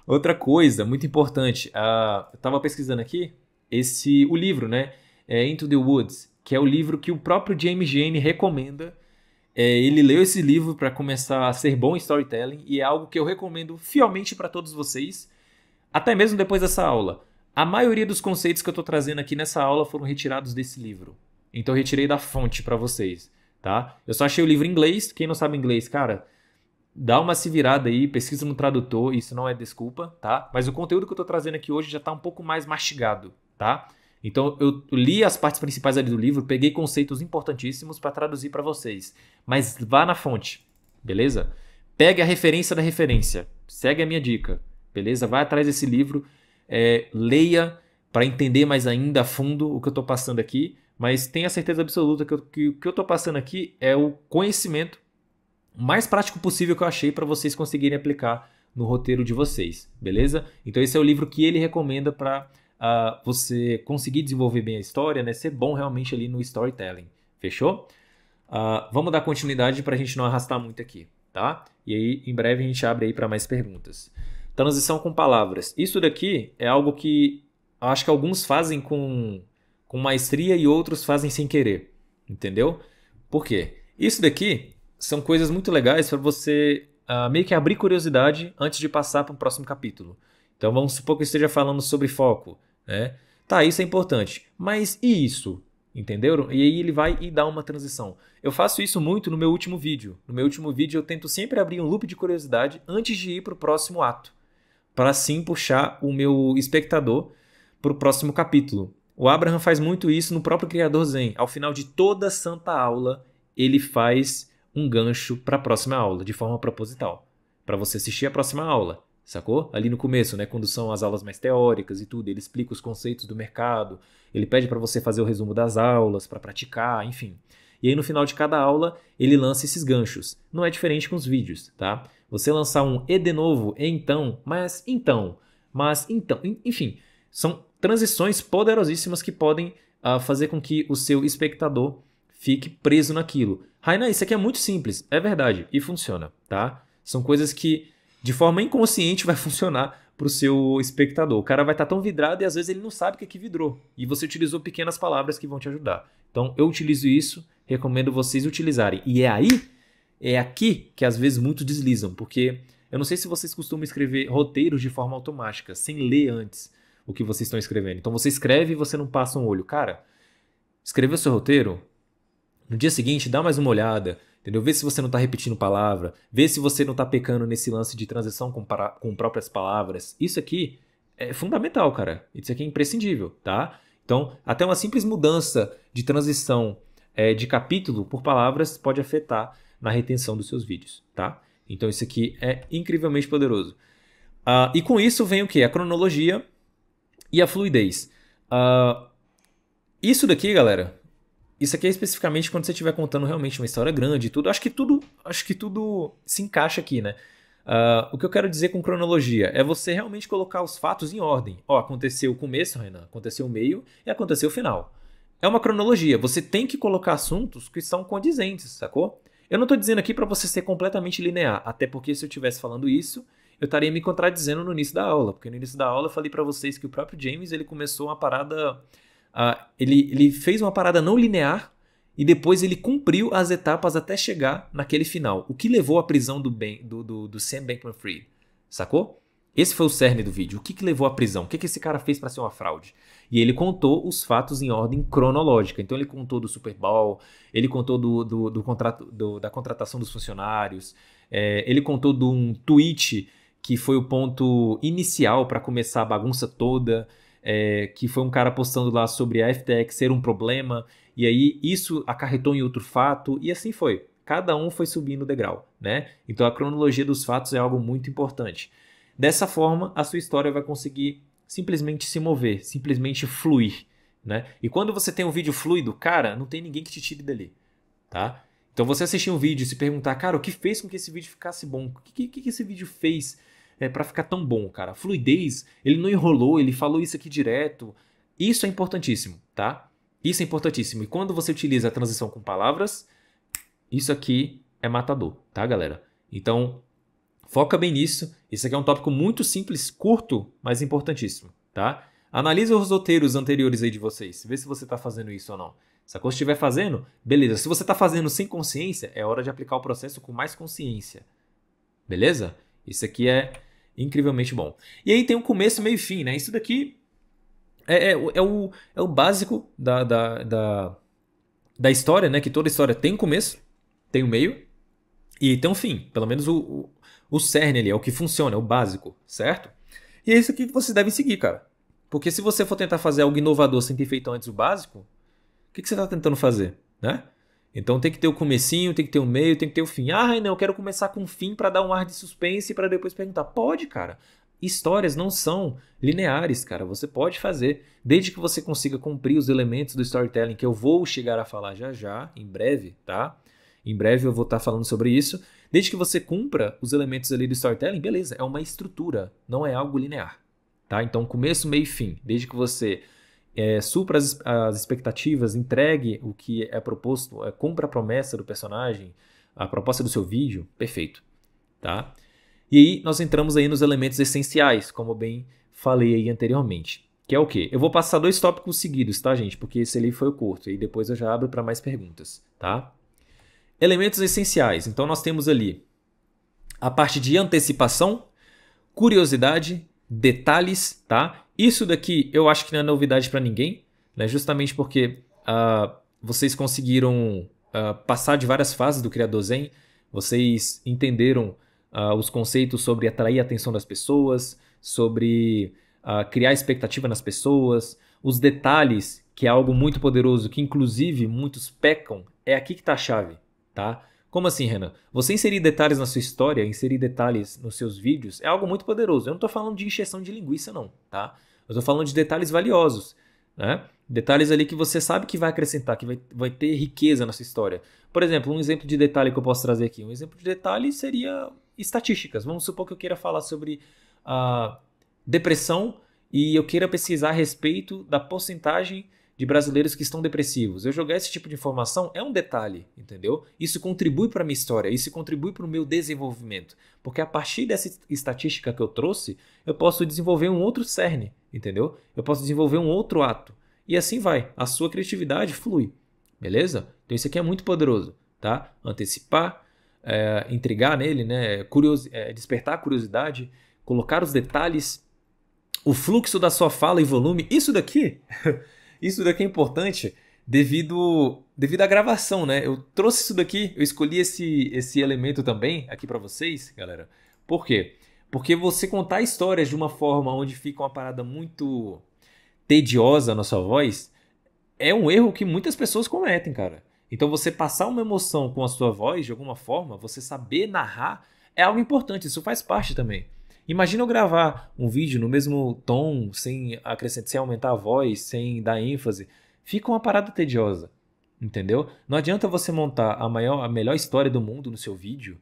Outra coisa muito importante, eu tava pesquisando aqui, o livro, né, Into the Woods, que é o livro que o próprio James Gene recomenda. Ele leu esse livro para começar a ser bom em storytelling e é algo que eu recomendo fielmente para todos vocês, até mesmo depois dessa aula. A maioria dos conceitos que eu tô trazendo aqui nessa aula foram retirados desse livro, então eu retirei da fonte para vocês, tá? Eu só achei o livro em inglês. Quem não sabe inglês, cara, dá uma se virada aí, pesquisa no tradutor, isso não é desculpa, tá? Mas o conteúdo que eu tô trazendo aqui hoje já tá um pouco mais mastigado, tá? Então eu li as partes principais ali do livro, peguei conceitos importantíssimos para traduzir para vocês. Mas vá na fonte, beleza? Pegue a referência da referência, segue a minha dica, beleza? Vai atrás desse livro, leia para entender mais ainda a fundo o que eu tô passando aqui, mas tenha certeza absoluta que o que eu tô passando aqui é o conhecimento mais prático possível que eu achei para vocês conseguirem aplicar no roteiro de vocês, beleza? Então esse é o livro que ele recomenda para você conseguir desenvolver bem a história, né? Ser bom realmente ali no storytelling, fechou? Vamos dar continuidade para a gente não arrastar muito aqui, tá? E aí em breve a gente abre aí para mais perguntas. Transição com palavras. Isso daqui é algo que acho que alguns fazem com maestria e outros fazem sem querer, entendeu? Por quê? Isso daqui são coisas muito legais para você meio que abrir curiosidade antes de passar para o próximo capítulo. Então vamos supor que eu esteja falando sobre foco, né? Tá, isso é importante. Mas e isso? Entenderam? E aí ele vai e dá uma transição. Eu faço isso muito no meu último vídeo. No meu último vídeo eu tento sempre abrir um loop de curiosidade antes de ir para o próximo ato, para assim puxar o meu espectador para o próximo capítulo. O Abraham faz muito isso no próprio Criador Zen. Ao final de toda santa aula, ele faz um gancho para a próxima aula, de forma proposital, para você assistir a próxima aula, sacou? Ali no começo, né, quando são as aulas mais teóricas e tudo, ele explica os conceitos do mercado, ele pede para você fazer o resumo das aulas, para praticar, enfim. E aí no final de cada aula, ele lança esses ganchos. Não é diferente com os vídeos, tá? Você lançar um e de novo, e então, mas então, enfim, são transições poderosíssimas que podem fazer com que o seu espectador fique preso naquilo. Rainan, isso aqui é muito simples. É verdade. E funciona, tá? São coisas que, de forma inconsciente, vai funcionar para o seu espectador. O cara vai estar tão vidrado e às vezes ele não sabe o que é que vidrou. E você utilizou pequenas palavras que vão te ajudar. Então, eu utilizo isso. Recomendo vocês utilizarem. E é aqui que às vezes muitos deslizam. Porque eu não sei se vocês costumam escrever roteiros de forma automática, sem ler antes o que vocês estão escrevendo. Então, você escreve e você não passa um olho. Cara, escreveu seu roteiro... No dia seguinte, dá mais uma olhada, entendeu? Vê se você não está repetindo palavra, vê se você não está pecando nesse lance de transição com próprias palavras. Isso aqui é fundamental, cara. Isso aqui é imprescindível, tá? Então, até uma simples mudança de transição de capítulo por palavras pode afetar na retenção dos seus vídeos, tá? Então, isso aqui é incrivelmente poderoso. E com isso vem o quê? A cronologia e a fluidez. Isso daqui, galera... Isso aqui é especificamente quando você estiver contando realmente uma história grande e tudo. Acho que tudo se encaixa aqui, né? O que eu quero dizer com cronologia é você realmente colocar os fatos em ordem. Ó, aconteceu o começo, Renan, aconteceu o meio e aconteceu o final. É uma cronologia. Você tem que colocar assuntos que são condizentes, sacou? Eu não tô dizendo aqui para você ser completamente linear, até porque se eu estivesse falando isso, eu estaria me contradizendo no início da aula, porque no início da aula eu falei para vocês que o próprio James, ele começou uma parada, ele fez uma parada não linear e depois ele cumpriu as etapas até chegar naquele final. O que levou à prisão do Sam Bankman-Fried, sacou? Esse foi o cerne do vídeo. O que levou à prisão? O que esse cara fez para ser uma fraude? E ele contou os fatos em ordem cronológica. Então ele contou do Super Bowl, ele contou da contratação dos funcionários, ele contou de um tweet que foi o ponto inicial para começar a bagunça toda, que foi um cara postando lá sobre a FTX ser um problema, e aí isso acarretou em outro fato, e assim foi. Cada um foi subindo o degrau, né? Então a cronologia dos fatos é algo muito importante. Dessa forma, a sua história vai conseguir simplesmente se mover, simplesmente fluir, né? E quando você tem um vídeo fluido, cara, não tem ninguém que te tire dali, tá? Então você assistir um vídeo e se perguntar, cara, o que fez com que esse vídeo ficasse bom? O que esse vídeo fez para ficar tão bom, cara? A fluidez, ele não enrolou, ele falou isso aqui direto. Isso é importantíssimo, tá? Isso é importantíssimo. E quando você utiliza a transição com palavras, isso aqui é matador, tá, galera? Então, foca bem nisso. Esse aqui é um tópico muito simples, curto, mas importantíssimo, tá? Analisa os roteiros anteriores aí de vocês. Vê se você está fazendo isso ou não. Se você estiver fazendo, beleza. Se você está fazendo sem consciência, é hora de aplicar o processo com mais consciência. Beleza? Isso aqui é incrivelmente bom. E aí tem um começo, meio e fim, né? Isso daqui é o básico da história, né? Que toda história tem um começo, tem um meio e tem um fim. Pelo menos o cerne ali, é o que funciona, é o básico, certo? E é isso aqui que vocês devem seguir, cara. Porque se você for tentar fazer algo inovador sem ter feito antes o básico, o que você está tentando fazer, né? Então tem que ter o comecinho, tem que ter o meio, tem que ter o fim. Ah, não, eu quero começar com o fim para dar um ar de suspense e para depois perguntar. Pode, cara. Histórias não são lineares, cara. Você pode fazer, desde que você consiga cumprir os elementos do storytelling, que eu vou chegar a falar já, em breve, tá? Em breve eu vou estar falando sobre isso. Desde que você cumpra os elementos ali do storytelling, beleza, é uma estrutura, não é algo linear, tá? Então começo, meio e fim. Desde que você supra as expectativas, entregue o que é proposto, cumpra a promessa do personagem, a proposta do seu vídeo, perfeito, tá? E aí nós entramos aí nos elementos essenciais, como bem falei aí anteriormente, que é o quê? Eu vou passar 2 tópicos seguidos, tá, gente? Porque esse ali foi o curto, e depois eu já abro para mais perguntas, tá? Elementos essenciais. Então nós temos ali a parte de antecipação, curiosidade, detalhes, tá? Isso daqui eu acho que não é novidade para ninguém, né? Justamente porque vocês conseguiram passar de várias fases do Criador Zen, vocês entenderam os conceitos sobre atrair a atenção das pessoas, sobre criar expectativa nas pessoas, os detalhes, que é algo muito poderoso, que inclusive muitos pecam, é aqui que está a chave, tá? Como assim, Renan? Você inserir detalhes na sua história, inserir detalhes nos seus vídeos, é algo muito poderoso. Eu não estou falando de encheção de linguiça, não, tá? Eu estou falando de detalhes valiosos, né? Detalhes ali que você sabe que vai acrescentar, que vai ter riqueza na sua história. Por exemplo, um exemplo de detalhe que eu posso trazer aqui. Um exemplo de detalhe seria estatísticas. Vamos supor que eu queira falar sobre depressão e eu queira pesquisar a respeito da porcentagem de brasileiros que estão depressivos. Eu jogar esse tipo de informação é um detalhe, entendeu? Isso contribui para a minha história, isso contribui para o meu desenvolvimento. Porque a partir dessa estatística que eu trouxe, eu posso desenvolver um outro cerne, entendeu? Eu posso desenvolver um outro ato. E assim vai, a sua criatividade flui, beleza? Então isso aqui é muito poderoso, tá? Antecipar, intrigar nele, né? Despertar a curiosidade, colocar os detalhes, o fluxo da sua fala e volume. Isso daqui é importante devido à gravação, né? Eu trouxe isso daqui, eu escolhi esse elemento também aqui para vocês, galera. Por quê? Porque você contar histórias de uma forma onde fica uma parada muito tediosa na sua voz é um erro que muitas pessoas cometem, cara. Então você passar uma emoção com a sua voz de alguma forma, você saber narrar é algo importante, isso faz parte também. Imagina eu gravar um vídeo no mesmo tom, sem aumentar a voz, sem dar ênfase. Fica uma parada tediosa, entendeu? Não adianta você montar a melhor história do mundo no seu vídeo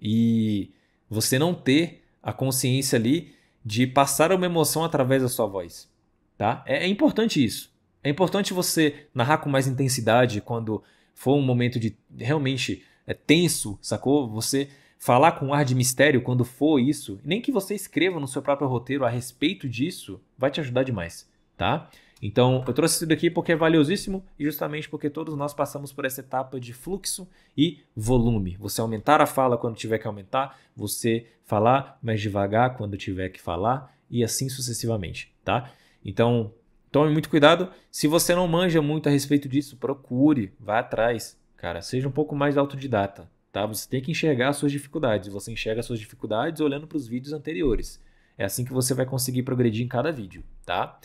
e você não ter a consciência ali de passar uma emoção através da sua voz, tá? É importante isso. É importante você narrar com mais intensidade quando for um momento de realmente tenso, sacou? Você falar com ar de mistério quando for isso, nem que você escreva no seu próprio roteiro a respeito disso, vai te ajudar demais, tá? Então, eu trouxe isso daqui porque é valiosíssimo e justamente porque todos nós passamos por essa etapa de fluxo e volume. Você aumentar a fala quando tiver que aumentar, você falar mais devagar quando tiver que falar e assim sucessivamente, tá? Então, tome muito cuidado. Se você não manja muito a respeito disso, procure, vá atrás, cara. Seja um pouco mais autodidata, tá? Você tem que enxergar as suas dificuldades. Você enxerga as suas dificuldades olhando para os vídeos anteriores. É assim que você vai conseguir progredir em cada vídeo, tá?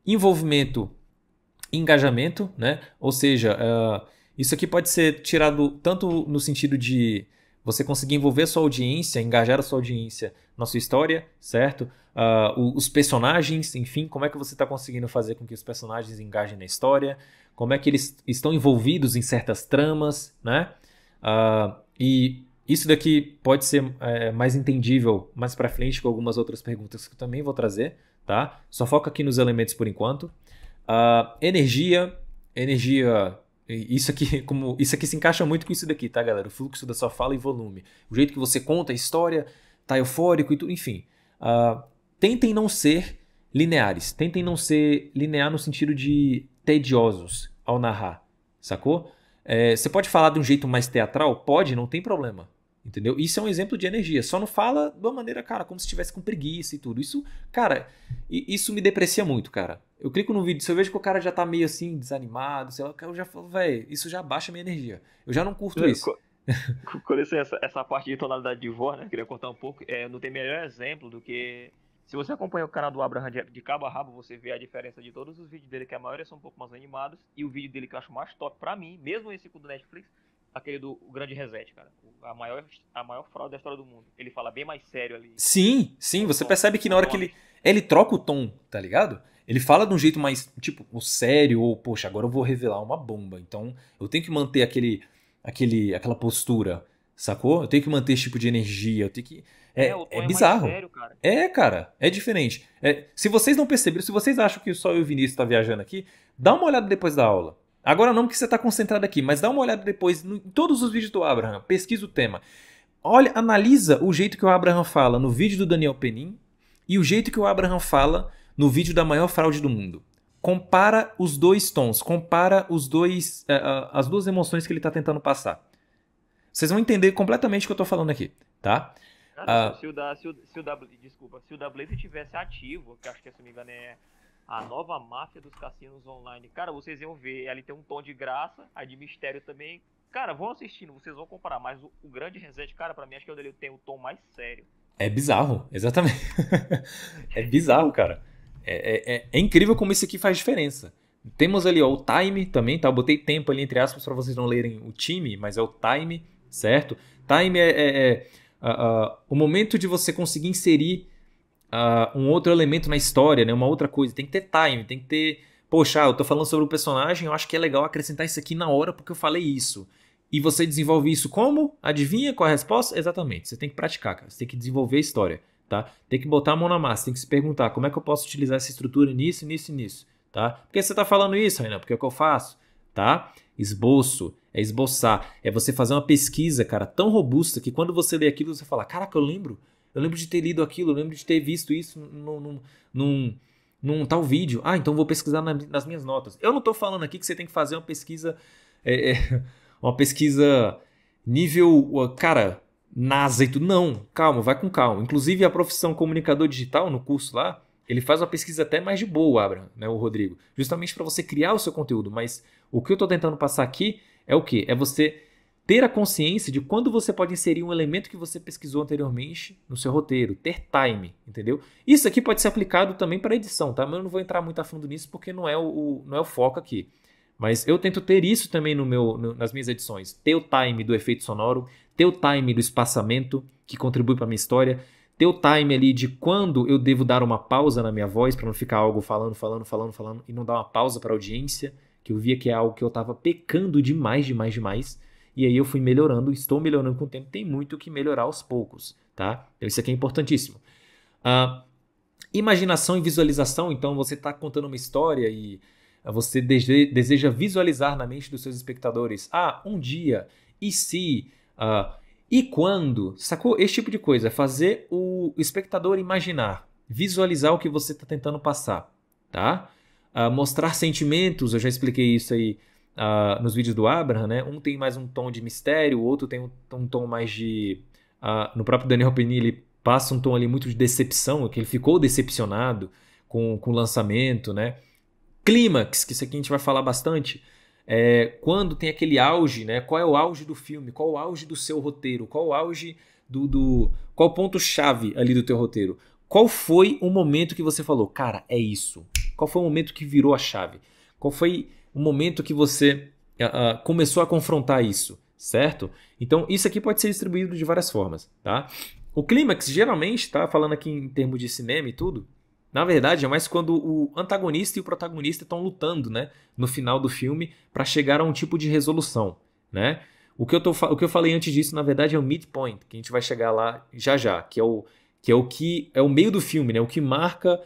Envolvimento, engajamento, né? Ou seja, isso aqui pode ser tirado tanto no sentido de você conseguir envolver a sua audiência, engajar a sua audiência na sua história, certo? Os personagens, enfim, como é que você está conseguindo fazer com que os personagens engajem na história, como é que eles estão envolvidos em certas tramas, né? E isso daqui pode ser mais entendível mais para frente com algumas outras perguntas que eu também vou trazer, tá? Só foca aqui nos elementos por enquanto. Energia, isso aqui se encaixa muito com isso daqui, tá, galera? O fluxo da sua fala e volume. O jeito que você conta a história, tá eufórico e tudo, enfim. Tentem não ser lineares. Tentem não ser linear no sentido de tediosos ao narrar, sacou? Você pode falar de um jeito mais teatral? Pode, não tem problema. Entendeu? Isso é um exemplo de energia. Só não fala de uma maneira, cara, como se estivesse com preguiça e tudo. Isso, cara, isso me deprecia muito, cara. Eu clico no vídeo, se eu vejo que o cara já tá meio assim, desanimado, sei lá, eu já falo, velho, isso já baixa a minha energia. Eu já não curto isso. Com licença, essa parte de tonalidade de voz, né? Queria contar um pouco. Não tem melhor exemplo do que. Se você acompanha o canal do Abraham de cabo a rabo, você vê a diferença de todos os vídeos dele, que a maioria são um pouco mais animados, e o vídeo dele que eu acho mais top pra mim, mesmo esse do Netflix, aquele do Grande Reset, cara. A maior fraude da história do mundo. Ele fala bem mais sério ali. Sim, você percebe que na hora que ele troca o tom, tá ligado? Ele fala de um jeito mais, tipo, sério, ou, poxa, agora eu vou revelar uma bomba. Então, eu tenho que manter aquela postura, sacou? Eu tenho que manter esse tipo de energia, eu tenho que... É bizarro. Mais sério, cara. Cara, é diferente. Se vocês não perceberam, se vocês acham que só eu e o Vinícius tá viajando aqui, dá uma olhada depois da aula. Agora não porque você está concentrado aqui, mas dá uma olhada depois em todos os vídeos do Abraham, pesquisa o tema. Olha, analisa o jeito que o Abraham fala no vídeo do Daniel Penin e o jeito que o Abraham fala no vídeo da maior fraude do mundo. Compara os dois tons, compara as duas emoções que ele está tentando passar. Vocês vão entender completamente o que eu estou falando aqui, tá? Cara, se o da Blaze tivesse ativo, que acho que se não me engano é a nova máfia dos cassinos online, cara, vocês iam ver, ali tem um tom de graça, a de mistério também, cara, vão assistindo, vocês vão comparar, mas o Grande Reset, cara, pra mim acho que é onde ele tem o tom mais sério. É bizarro, exatamente. É bizarro, cara. É incrível como isso aqui faz diferença. Temos ali ó, o time também, tá? Eu botei tempo ali entre aspas para vocês não lerem o time, mas é o time, certo? Time o momento de você conseguir inserir um outro elemento na história, né? Uma outra coisa. Tem que ter time, tem que ter... Poxa, eu tô falando sobre o personagem, eu acho que é legal acrescentar isso aqui na hora porque eu falei isso. E você desenvolve isso como? Adivinha qual é a resposta? Exatamente. Você tem que praticar, cara. Você tem que desenvolver a história, tá? Tem que botar a mão na massa, tem que se perguntar como é que eu posso utilizar essa estrutura nisso, nisso e nisso, tá? Por que você tá falando isso, Renan? Porque é o que eu faço, tá? Esboço, é esboçar. É você fazer uma pesquisa, cara, tão robusta que quando você lê aquilo, você fala, caraca, eu lembro de ter lido aquilo, eu lembro de ter visto isso num tal vídeo. Ah, então vou pesquisar nas minhas notas. Eu não tô falando aqui que você tem que fazer uma pesquisa... uma pesquisa nível, cara, NASA e tudo. Não, calma, vai com calma. Inclusive a profissão comunicador digital no curso lá, ele faz uma pesquisa até mais de boa, Abraham, né, o Rodrigo. Justamente para você criar o seu conteúdo. Mas o que eu estou tentando passar aqui é o quê? É você ter a consciência de quando você pode inserir um elemento que você pesquisou anteriormente no seu roteiro. Ter time, entendeu? Isso aqui pode ser aplicado também para edição, tá? Mas eu não vou entrar muito a fundo nisso porque não é o foco aqui. Mas eu tento ter isso também nas minhas edições. Ter o time do efeito sonoro, ter o time do espaçamento, que contribui para a minha história, ter o time ali de quando eu devo dar uma pausa na minha voz, para não ficar algo falando, e não dar uma pausa para a audiência, que eu via que é algo que eu estava pecando demais. E aí eu fui melhorando, estou melhorando com o tempo, tem muito que melhorar aos poucos, tá? Então isso aqui é importantíssimo. Imaginação e visualização, então você está contando uma história e você deseja visualizar na mente dos seus espectadores, um dia, e se, e quando, sacou? Esse tipo de coisa, fazer o espectador imaginar, visualizar o que você está tentando passar, tá? Mostrar sentimentos, eu já expliquei isso aí nos vídeos do Abraham, né? Um tem mais um tom de mistério, o outro tem um tom mais de... no próprio Daniel Penny, ele passa um tom ali muito de decepção, que ele ficou decepcionado com o lançamento, né? Clímax, que isso aqui a gente vai falar bastante, quando tem aquele auge, né? Qual é o auge do filme? Qual o auge do seu roteiro? Qual o auge qual o ponto-chave ali do teu roteiro? Qual foi o momento que você falou, cara, é isso? Qual foi o momento que virou a chave? Qual foi o momento que você começou a confrontar isso, certo? Então, isso aqui pode ser distribuído de várias formas, tá? O clímax, geralmente, tá? Falando aqui em termos de cinema e tudo, na verdade, é mais quando o antagonista e o protagonista estão lutando, né? No final do filme, para chegar a um tipo de resolução, né? O que eu falei antes disso, na verdade, é o midpoint, que a gente vai chegar lá já, que é o meio do filme, né? O que marca,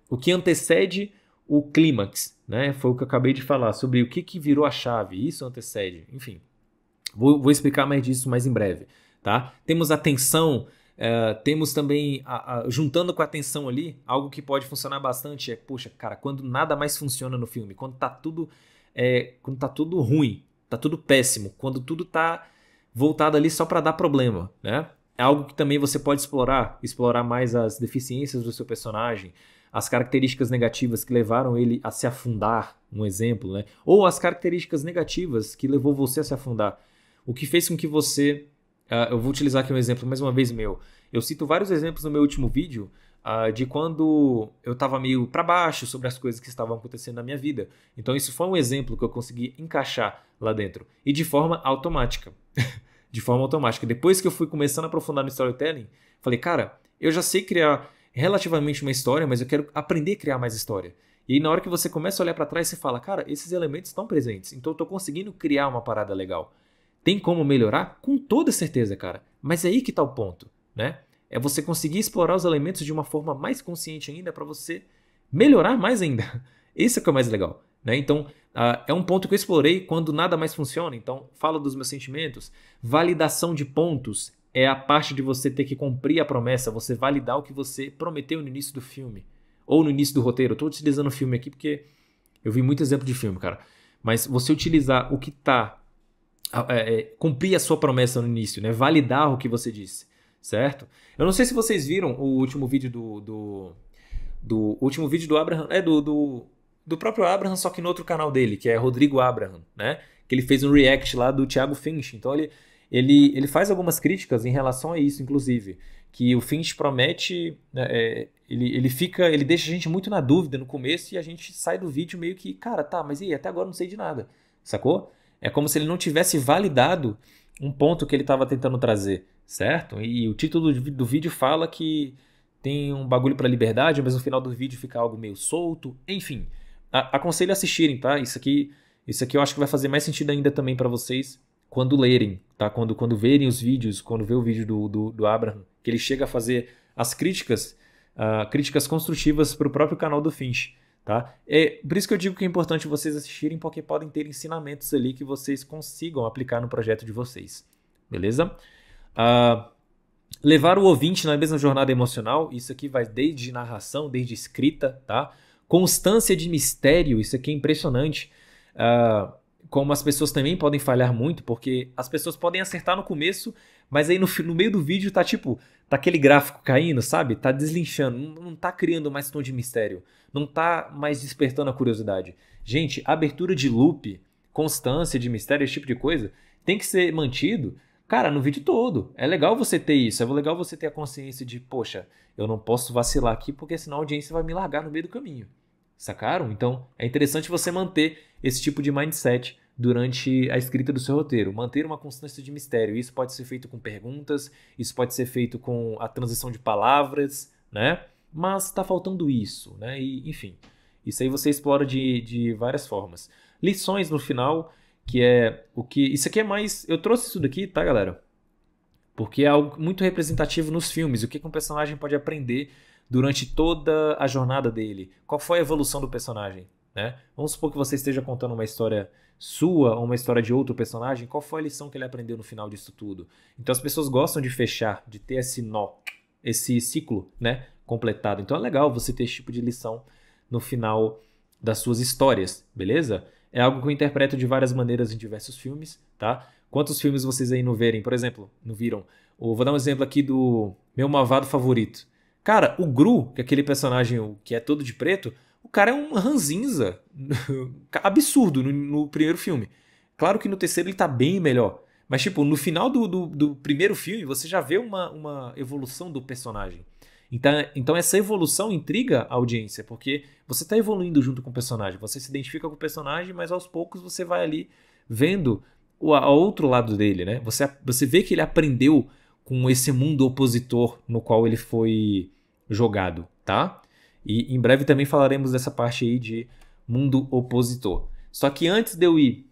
o que antecede o clímax, né? Foi o que eu acabei de falar, sobre o que virou a chave, isso antecede, enfim. Vou explicar mais disso mais em breve, tá? Temos a tensão, temos também, juntando com a tensão ali, algo que pode funcionar bastante poxa, cara, quando nada mais funciona no filme, quando tá tudo ruim, tá tudo péssimo, quando tudo tá voltado ali só para dar problema, né? É algo que também você pode explorar mais as deficiências do seu personagem, as características negativas que levaram ele a se afundar, um exemplo, né? Ou as características negativas que levou você a se afundar. O que fez com que você... eu vou utilizar aqui um exemplo mais uma vez meu. Eu cito vários exemplos no meu último vídeo de quando eu estava meio para baixo sobre as coisas que estavam acontecendo na minha vida. Então isso foi um exemplo que eu consegui encaixar lá dentro. E de forma automática. De forma automática. Depois que eu fui começando a aprofundar no storytelling, falei, cara, eu já sei criar relativamente uma história, mas eu quero aprender a criar mais história. E aí na hora que você começa a olhar para trás, você fala, cara, esses elementos estão presentes, então eu estou conseguindo criar uma parada legal. Tem como melhorar? Com toda certeza, cara. Mas é aí que está o ponto, né? É você conseguir explorar os elementos de uma forma mais consciente ainda para você melhorar mais ainda. Esse é que é o mais legal, né? Então, é um ponto que eu explorei quando nada mais funciona. Então, falo dos meus sentimentos. Validação de pontos é a parte de você ter que cumprir a promessa, você validar o que você prometeu no início do filme. Ou no início do roteiro. Eu estou utilizando o filme aqui porque eu vi muito exemplo de filme, cara. Mas você utilizar o que está... cumprir a sua promessa no início, né? Validar o que você disse, certo? Eu não sei se vocês viram o último vídeo do último vídeo do Abraham, do próprio Abraham, só que no outro canal dele, que é Rodrigo Abraham, né? Que ele fez um react lá do Thiago Finch. Então ele faz algumas críticas em relação a isso, inclusive, que o Finch promete, ele deixa a gente muito na dúvida no começo e a gente sai do vídeo meio que, cara, tá, mas e aí, até agora não sei de nada, sacou? É como se ele não tivesse validado um ponto que ele estava tentando trazer, certo? E o título do vídeo fala que tem um bagulho para liberdade, mas no final do vídeo fica algo meio solto. Enfim, aconselho a assistirem, tá? Isso aqui eu acho que vai fazer mais sentido ainda também para vocês quando lerem, tá? Quando verem os vídeos, quando ver o vídeo do Abraham, que ele chega a fazer as críticas construtivas para o próprio canal do Finch. Tá? Por isso que eu digo que é importante vocês assistirem, porque podem ter ensinamentos ali que vocês consigam aplicar no projeto de vocês. Beleza? Levar o ouvinte na mesma jornada emocional, isso aqui vai desde narração, desde escrita, tá? Constância de mistério, isso aqui é impressionante. Como as pessoas também podem falhar muito, porque as pessoas podem acertar no começo, mas aí no meio do vídeo tá aquele gráfico caindo, sabe? Tá deslinchando, não tá criando mais tom de mistério, não tá mais despertando a curiosidade. Gente, abertura de loop, constância de mistério, esse tipo de coisa, tem que ser mantido, cara, no vídeo todo. É legal você ter isso, é legal você ter a consciência de, poxa, eu não posso vacilar aqui porque senão a audiência vai me largar no meio do caminho. Sacaram? Então, é interessante você manter esse tipo de mindset durante a escrita do seu roteiro. Manter uma constância de mistério. Isso pode ser feito com perguntas, isso pode ser feito com a transição de palavras, né? Mas tá faltando isso, né? E, enfim, isso aí você explora de várias formas. Lições no final, que é o que... Isso aqui é mais... Eu trouxe isso daqui, tá, galera? Porque é algo muito representativo nos filmes. O que um personagem pode aprender durante toda a jornada dele? Qual foi a evolução do personagem? Né? Vamos supor que você esteja contando uma história sua ou uma história de outro personagem. Qual foi a lição que ele aprendeu no final disso tudo? Então as pessoas gostam de fechar, de ter esse nó, esse ciclo, né, completado. Então é legal você ter esse tipo de lição no final das suas histórias, beleza? É algo que eu interpreto de várias maneiras em diversos filmes, tá? Quantos filmes vocês aí não verem? Por exemplo, não viram? Vou dar um exemplo aqui do meu malvado favorito. Cara, o Gru, que é aquele personagem que é todo de preto, o cara é um ranzinza absurdo no primeiro filme. Claro que no terceiro ele tá bem melhor. Mas, tipo, no final do primeiro filme, você já vê uma evolução do personagem. Então essa evolução intriga a audiência, porque você tá evoluindo junto com o personagem. Você se identifica com o personagem, mas aos poucos você vai ali vendo o outro lado dele, né? Você vê que ele aprendeu com esse mundo opositor no qual ele foi jogado, tá? E em breve também falaremos dessa parte aí de mundo opositor. Só que antes de eu ir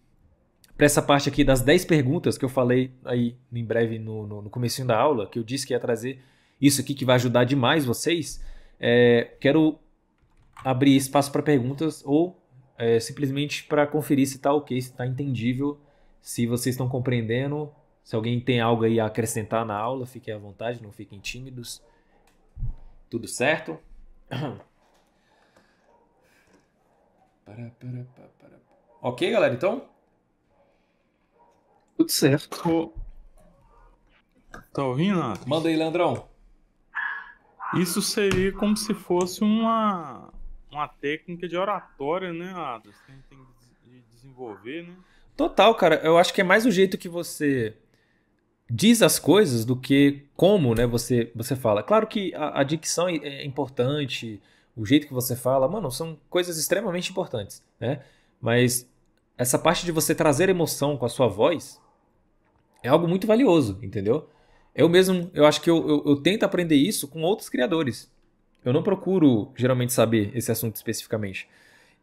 para essa parte aqui das 10 perguntas que eu falei aí em breve no comecinho da aula, que eu disse que ia trazer isso aqui que vai ajudar demais vocês, quero abrir espaço para perguntas ou simplesmente para conferir se está ok, se está entendível, se vocês estão compreendendo, se alguém tem algo aí a acrescentar na aula, fiquem à vontade, não fiquem tímidos. Tudo certo? Ok, galera, então? Tudo certo. Tá ouvindo, Atos? Manda aí, Leandrão. Isso seria como se fosse uma técnica de oratória, né, Atos? Tem que desenvolver, né? Total, cara. Eu acho que é mais o jeito que você diz as coisas do que como, né, você fala. Claro que a dicção é importante, o jeito que você fala, mano, são coisas extremamente importantes, né? Mas essa parte de você trazer emoção com a sua voz é algo muito valioso, entendeu? Eu acho que eu tento aprender isso com outros criadores. Eu não procuro geralmente saber esse assunto especificamente.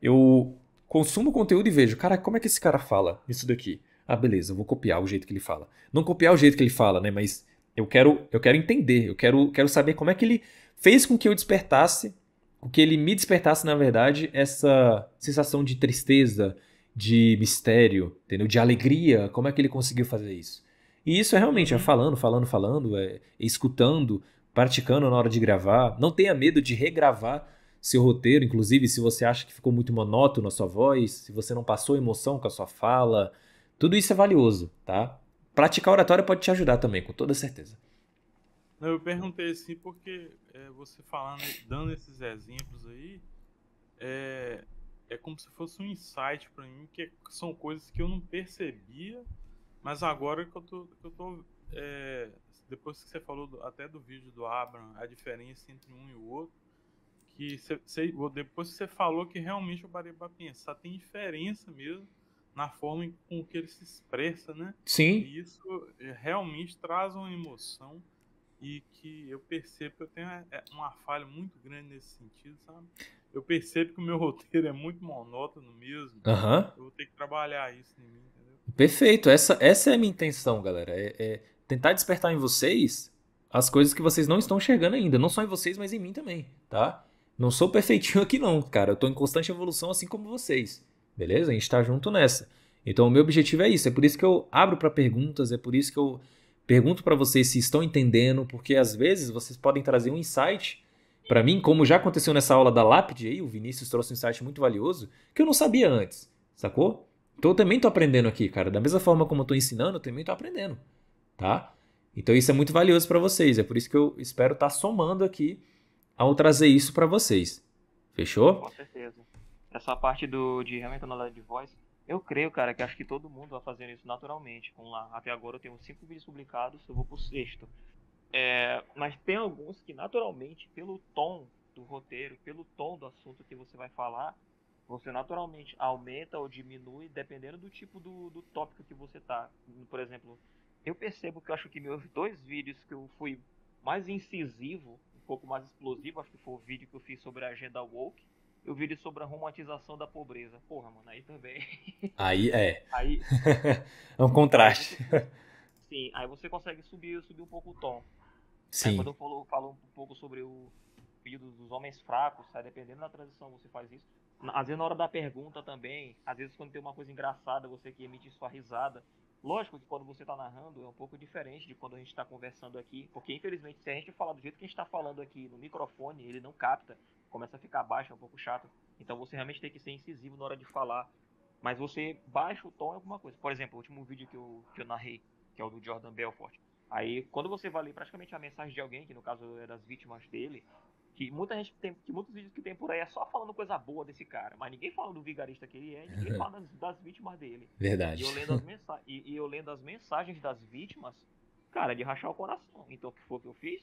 Eu consumo conteúdo e vejo, cara, como é que esse cara fala isso daqui? Ah, beleza, eu vou copiar o jeito que ele fala. Não copiar o jeito que ele fala, né? Mas eu quero entender, eu quero saber como é que ele fez com que eu despertasse, com que ele me despertasse, na verdade, essa sensação de tristeza, de mistério, entendeu? De alegria. Como é que ele conseguiu fazer isso? E isso é realmente falando, escutando, praticando na hora de gravar. Não tenha medo de regravar seu roteiro, inclusive se você acha que ficou muito monótono a sua voz, se você não passou emoção com a sua fala. Tudo isso é valioso, tá? Praticar oratória pode te ajudar também, com toda certeza. Eu perguntei assim porque você falando, dando esses exemplos aí, é como se fosse um insight pra mim, que são coisas que eu não percebia, mas agora que eu tô depois que você falou até do vídeo do Abraham, a diferença entre um e o outro, que depois que você falou que realmente eu parei pra pensar, tem diferença mesmo na forma com que ele se expressa, né? Sim. E isso realmente traz uma emoção e que eu percebo que eu tenho uma falha muito grande nesse sentido, sabe? Eu percebo que o meu roteiro é muito monótono mesmo. Eu vou ter que trabalhar isso em mim, entendeu? Perfeito. Essa é a minha intenção, galera. É tentar despertar em vocês as coisas que vocês não estão enxergando ainda. Não só em vocês, mas em mim também, tá? Não sou perfeitinho aqui não, cara. Eu tô em constante evolução assim como vocês. Beleza? A gente tá junto nessa. Então o meu objetivo é isso. É por isso que eu abro para perguntas. É por isso que eu pergunto para vocês se estão entendendo. Porque às vezes vocês podem trazer um insight para mim, como já aconteceu nessa aula da lápide aí. O Vinícius trouxe um insight muito valioso que eu não sabia antes. Sacou? Então eu também tô aprendendo aqui, cara. Da mesma forma como eu tô ensinando, eu também tô aprendendo. Tá? Então isso é muito valioso para vocês. É por isso que eu espero estar somando aqui ao trazer isso para vocês. Fechou? Com certeza. Essa parte de realmente tonalidade de voz, eu creio, cara, que acho que todo mundo vai fazendo isso naturalmente. Vamos lá, até agora eu tenho 5 vídeos publicados, eu vou pro 6º. Mas tem alguns que naturalmente, pelo tom do roteiro, pelo tom do assunto que você vai falar, você naturalmente aumenta ou diminui dependendo do tipo do tópico que você tá. Por exemplo, eu percebo que eu acho que meus 2 vídeos que eu fui mais incisivo, um pouco mais explosivo, acho que foi o vídeo que eu fiz sobre a agenda woke, e o vídeo sobre a romantização da pobreza. Porra, mano, aí também. Aí é. Aí é um contraste. Sim, aí você consegue subir um pouco o tom. Aí Sim. quando eu falo um pouco sobre o vídeo dos homens fracos, sabe? Dependendo da transição você faz isso. Às vezes na hora da pergunta também, às vezes quando tem uma coisa engraçada, você que emite sua risada. Lógico que quando você tá narrando é um pouco diferente de quando a gente tá conversando aqui, porque infelizmente se a gente falar do jeito que a gente tá falando aqui no microfone, ele não capta, começa a ficar baixo, é um pouco chato. Então você realmente tem que ser incisivo na hora de falar. Mas você baixa o tom em alguma coisa. Por exemplo, o último vídeo que eu narrei, que é o do Jordan Belfort. Aí, quando você vai ler praticamente a mensagem de alguém, que no caso é das vítimas dele, que muita gente tem, que muitos vídeos que tem por aí é só falando coisa boa desse cara, mas ninguém fala do vigarista que ele é, ninguém fala das vítimas dele. Verdade. E eu lendo as mensagens das vítimas, cara, é de rachar o coração. Então, o que foi que eu fiz?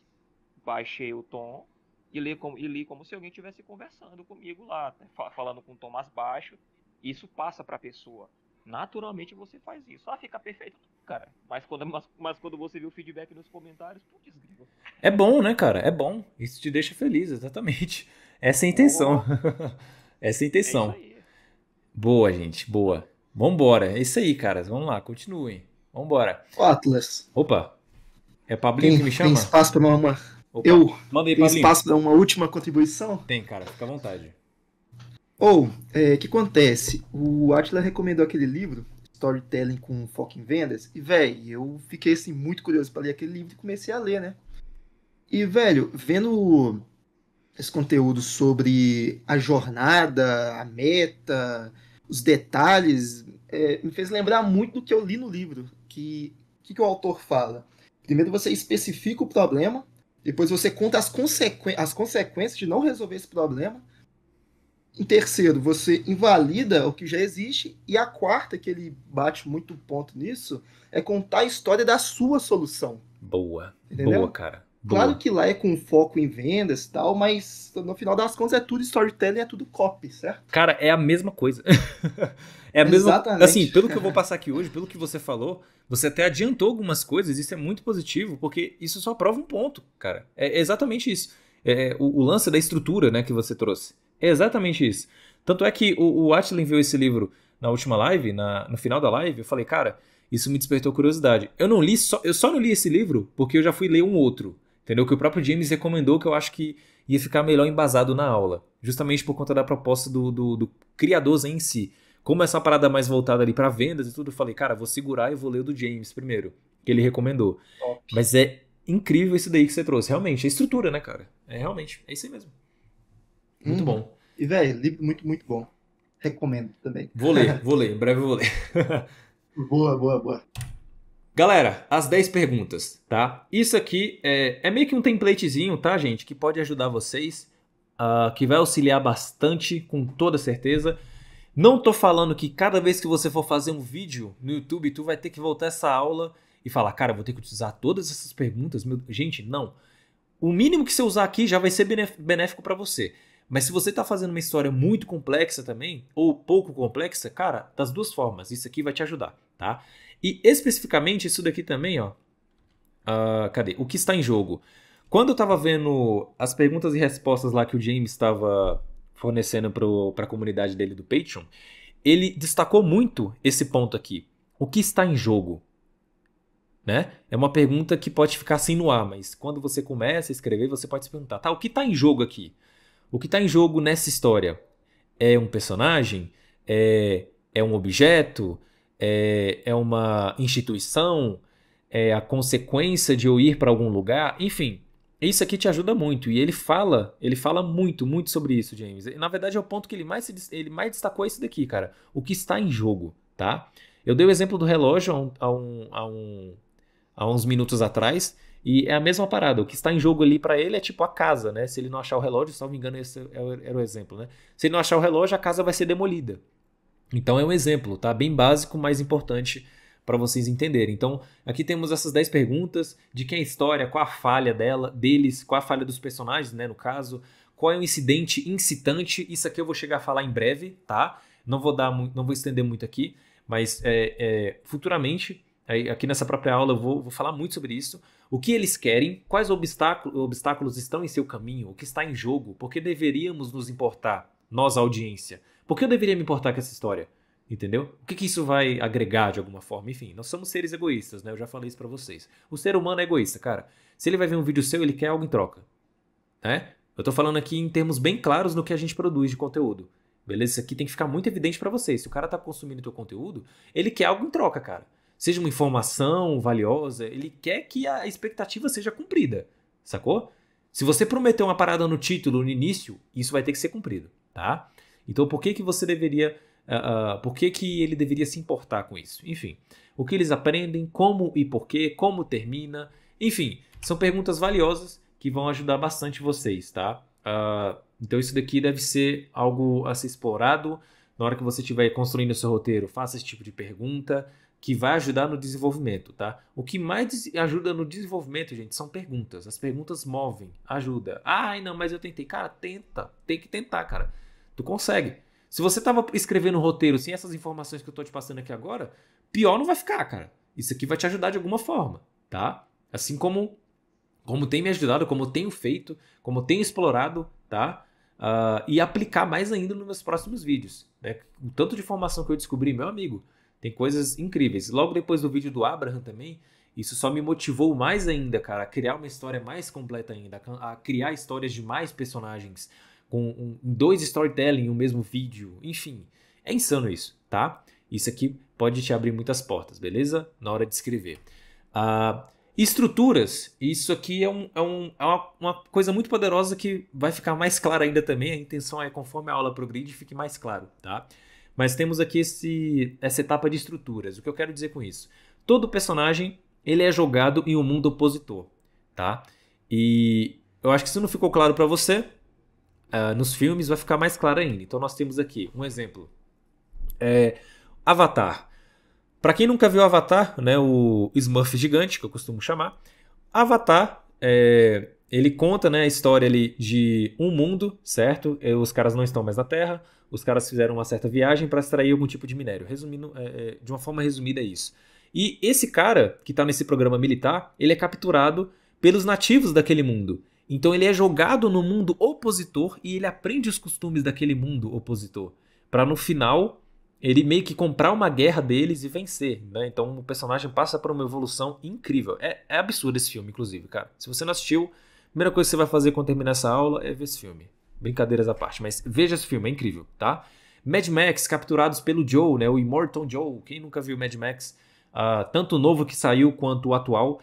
Baixei o tom e li como se alguém estivesse conversando comigo lá, falando com um tom mais baixo. Isso passa pra pessoa. Naturalmente você faz isso. Fica perfeito, cara. Mas quando você vê o feedback nos comentários, putz, grilo. É bom, né, cara? É bom. Isso te deixa feliz, exatamente. Essa é a intenção. Essa é a É intenção. isso aí. Boa, gente, boa. Vambora. É isso aí, caras. Vamos lá, continuem. Vambora. Ô, Atlas, Opa, é Pablinho que me tem chama? espaço para uma. Opa, Eu. manda aí, Tem Pablinho. espaço para uma última contribuição? Tem, cara, fica à vontade. Ou, o que acontece? O Atila recomendou aquele livro, Storytelling com Foco em Vendas, e, velho, eu fiquei, assim, muito curioso para ler aquele livro e comecei a ler, né? E, velho, vendo esse conteúdo sobre a jornada, a meta, os detalhes, me fez lembrar muito do que eu li no livro. Que o autor fala? Primeiro você especifica o problema, depois você conta as consequências de não resolver esse problema. Em terceiro, você invalida o que já existe. E a quarta, que ele bate muito ponto nisso, é contar a história da sua solução. Boa. Entendeu? Boa, cara. Boa. Claro que lá é com foco em vendas e tal, mas no final das contas é tudo storytelling, é tudo copy, certo? Cara, é a mesma coisa. É a mesma. Exatamente. Assim, pelo que eu vou passar aqui hoje, pelo que você falou, você até adiantou algumas coisas, isso é muito positivo, porque isso só prova um ponto, cara. É exatamente isso. O lance da estrutura, né, que você trouxe. É exatamente isso. Tanto é que o Atila enviou esse livro na última live, no final da live, eu falei, cara, isso me despertou curiosidade. Eu só não li esse livro porque eu já fui ler um outro, entendeu? Que o próprio James recomendou, que eu acho que ia ficar melhor embasado na aula. Justamente por conta da proposta do criador em si. Como essa parada mais voltada ali para vendas e tudo, eu falei, cara, vou segurar e vou ler o do James primeiro, que ele recomendou. Top. Mas é incrível isso daí que você trouxe. Realmente, a estrutura, né, cara? Realmente, é isso aí mesmo. Muito bom. E, velho, livro muito, muito bom. Recomendo também. Vou ler, em breve eu vou ler. Boa. Galera, as 10 perguntas, tá? Isso aqui é meio que um templatezinho, tá, gente? Que pode ajudar vocês, que vai auxiliar bastante, com toda certeza. Não tô falando que cada vez que você for fazer um vídeo no YouTube, tu vai ter que voltar essa aula e falar, cara, vou ter que utilizar todas essas perguntas. Gente, não. O mínimo que você usar aqui já vai ser benéfico para você. Mas se você tá fazendo uma história muito complexa também, ou pouco complexa, cara, das duas formas, isso aqui vai te ajudar, tá? E especificamente isso daqui também, ó. Cadê? O que está em jogo? Quando eu tava vendo as perguntas e respostas lá que o James estava fornecendo para a comunidade dele do Patreon, ele destacou muito esse ponto aqui. O que está em jogo? Né? É uma pergunta que pode ficar assim no ar, mas quando você começa a escrever, você pode se perguntar, tá, o que está em jogo aqui? O que está em jogo nessa história? É um personagem? É um objeto? É uma instituição? É a consequência de eu ir para algum lugar? Enfim, isso aqui te ajuda muito. E ele fala muito, muito sobre isso, James. Na verdade, é o ponto que ele mais destacou isso daqui, cara. O que está em jogo, tá? Eu dei o exemplo do relógio há uns minutos atrás, e é a mesma parada. O que está em jogo ali para ele é tipo a casa, né? Se ele não achar o relógio, se não me engano, esse era o exemplo, né? Se ele não achar o relógio, a casa vai ser demolida. Então é um exemplo, tá? Bem básico, mas importante para vocês entenderem. Então, aqui temos essas 10 perguntas de quem é a história, qual a falha deles, qual a falha dos personagens, né, no caso, qual é o incidente incitante. Isso aqui eu vou chegar a falar em breve, tá? Não vou estender muito aqui, mas futuramente, aqui nessa própria aula eu vou falar muito sobre isso. O que eles querem, quais obstáculos estão em seu caminho, o que está em jogo, por que deveríamos nos importar, nós, a audiência? Por que eu deveria me importar com essa história? Entendeu? O que que isso vai agregar de alguma forma? Enfim, nós somos seres egoístas, né? Eu já falei isso pra vocês. O ser humano é egoísta, cara. Se ele vai ver um vídeo seu, ele quer algo em troca, né? Eu tô falando aqui em termos bem claros no que a gente produz de conteúdo. Beleza? Isso aqui tem que ficar muito evidente pra vocês. Se o cara tá consumindo teu conteúdo, ele quer algo em troca, cara. Seja uma informação valiosa, ele quer que a expectativa seja cumprida, sacou? Se você prometeu uma parada no título, no início, isso vai ter que ser cumprido, tá? Então por que que você deveria... por que que ele deveria se importar com isso? Enfim, o que eles aprendem, como e porquê, como termina... Enfim, são perguntas valiosas que vão ajudar bastante vocês, tá? Então isso daqui deve ser algo a ser explorado. Na hora que você estiver construindo o seu roteiro, faça esse tipo de pergunta que vai ajudar no desenvolvimento, tá? O que mais ajuda no desenvolvimento, gente, são perguntas. As perguntas movem, ajuda. Ai, não, mas eu tentei. Cara, tenta. Tem que tentar, cara. Tu consegue. Se você tava escrevendo um roteiro sem essas informações que eu tô te passando aqui agora, pior não vai ficar, cara. Isso aqui vai te ajudar de alguma forma, tá? Assim como tem me ajudado, como eu tenho feito, como eu tenho explorado, tá? E aplicar mais ainda nos meus próximos vídeos, né? O tanto de informação que eu descobri, meu amigo, tem coisas incríveis. Logo depois do vídeo do Abraham também, isso só me motivou mais ainda, cara, a criar uma história mais completa ainda, a criar histórias de mais personagens, com 2 storytelling no mesmo vídeo, enfim. É insano isso, tá? Isso aqui pode te abrir muitas portas, beleza? Na hora de escrever. Estruturas, isso aqui é uma coisa muito poderosa que vai ficar mais clara ainda também. A intenção é, conforme a aula progride, fique mais claro, tá? Mas temos aqui essa etapa de estruturas. O que eu quero dizer com isso? Todo personagem, ele é jogado em um mundo opositor, tá? E eu acho que se não ficou claro para você, nos filmes vai ficar mais claro ainda. Então nós temos aqui um exemplo. Avatar. Para quem nunca viu Avatar, né, o Smurf gigante, que eu costumo chamar, Avatar, ele conta, né, a história ali de um mundo, certo? Os caras não estão mais na Terra, os caras fizeram uma certa viagem para extrair algum tipo de minério. Resumindo, de uma forma resumida é isso. E esse cara, que está nesse programa militar, ele é capturado pelos nativos daquele mundo. Então ele é jogado no mundo opositor e ele aprende os costumes daquele mundo opositor. Para no final ele meio que comprar uma guerra deles e vencer, né? Então o personagem passa por uma evolução incrível. É absurdo esse filme, inclusive, cara. Se você não assistiu, a primeira coisa que você vai fazer quando terminar essa aula é ver esse filme. Brincadeiras à parte, mas veja esse filme, é incrível, tá? Mad Max, capturados pelo Joe, né? O Immortal Joe. Quem nunca viu Mad Max? Tanto o novo que saiu quanto o atual.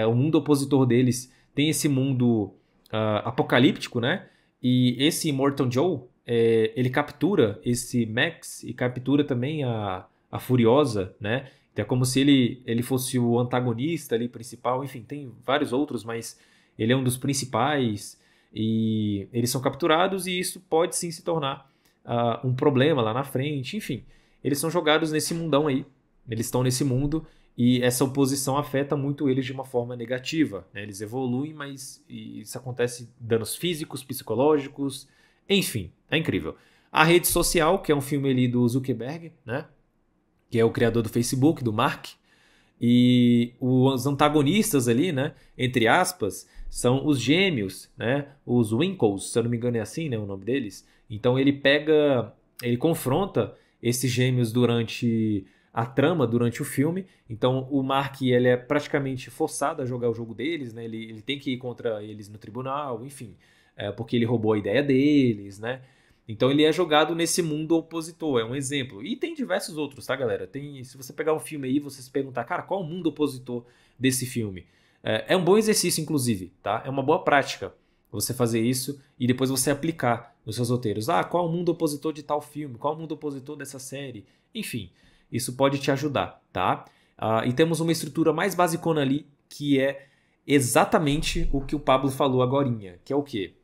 O mundo opositor deles tem esse mundo apocalíptico, né? E esse Immortal Joe, ele captura esse Max e captura também a Furiosa, né? Então é como se ele fosse o antagonista ali principal. Enfim, tem vários outros, mas ele é um dos principais. E eles são capturados e isso pode sim se tornar um problema lá na frente. Enfim, eles são jogados nesse mundão aí. Eles estão nesse mundo e essa oposição afeta muito eles de uma forma negativa, né? Eles evoluem, mas isso acontece danos físicos, psicológicos, enfim, é incrível. A Rede Social, que é um filme ali do Zuckerberg, né? Que é o criador do Facebook, do Mark. E os antagonistas ali, né? Entre aspas, são os gêmeos, né? Os Winkles, se eu não me engano é assim, né? O nome deles. Então ele confronta esses gêmeos durante a trama, durante o filme. Então o Mark, ele é praticamente forçado a jogar o jogo deles, né? Ele tem que ir contra eles no tribunal, enfim. Porque ele roubou a ideia deles, né? Então ele é jogado nesse mundo opositor, é um exemplo. E tem diversos outros, tá, galera? Se você pegar um filme aí e você se perguntar, cara, qual é o mundo opositor desse filme? É um bom exercício, inclusive, tá? É uma boa prática você fazer isso e depois você aplicar nos seus roteiros. Qual é o mundo opositor de tal filme? Qual é o mundo opositor dessa série? Enfim, isso pode te ajudar, tá? E temos uma estrutura mais basicona ali, que é exatamente o que o Pablo falou agorinha, que é o quê?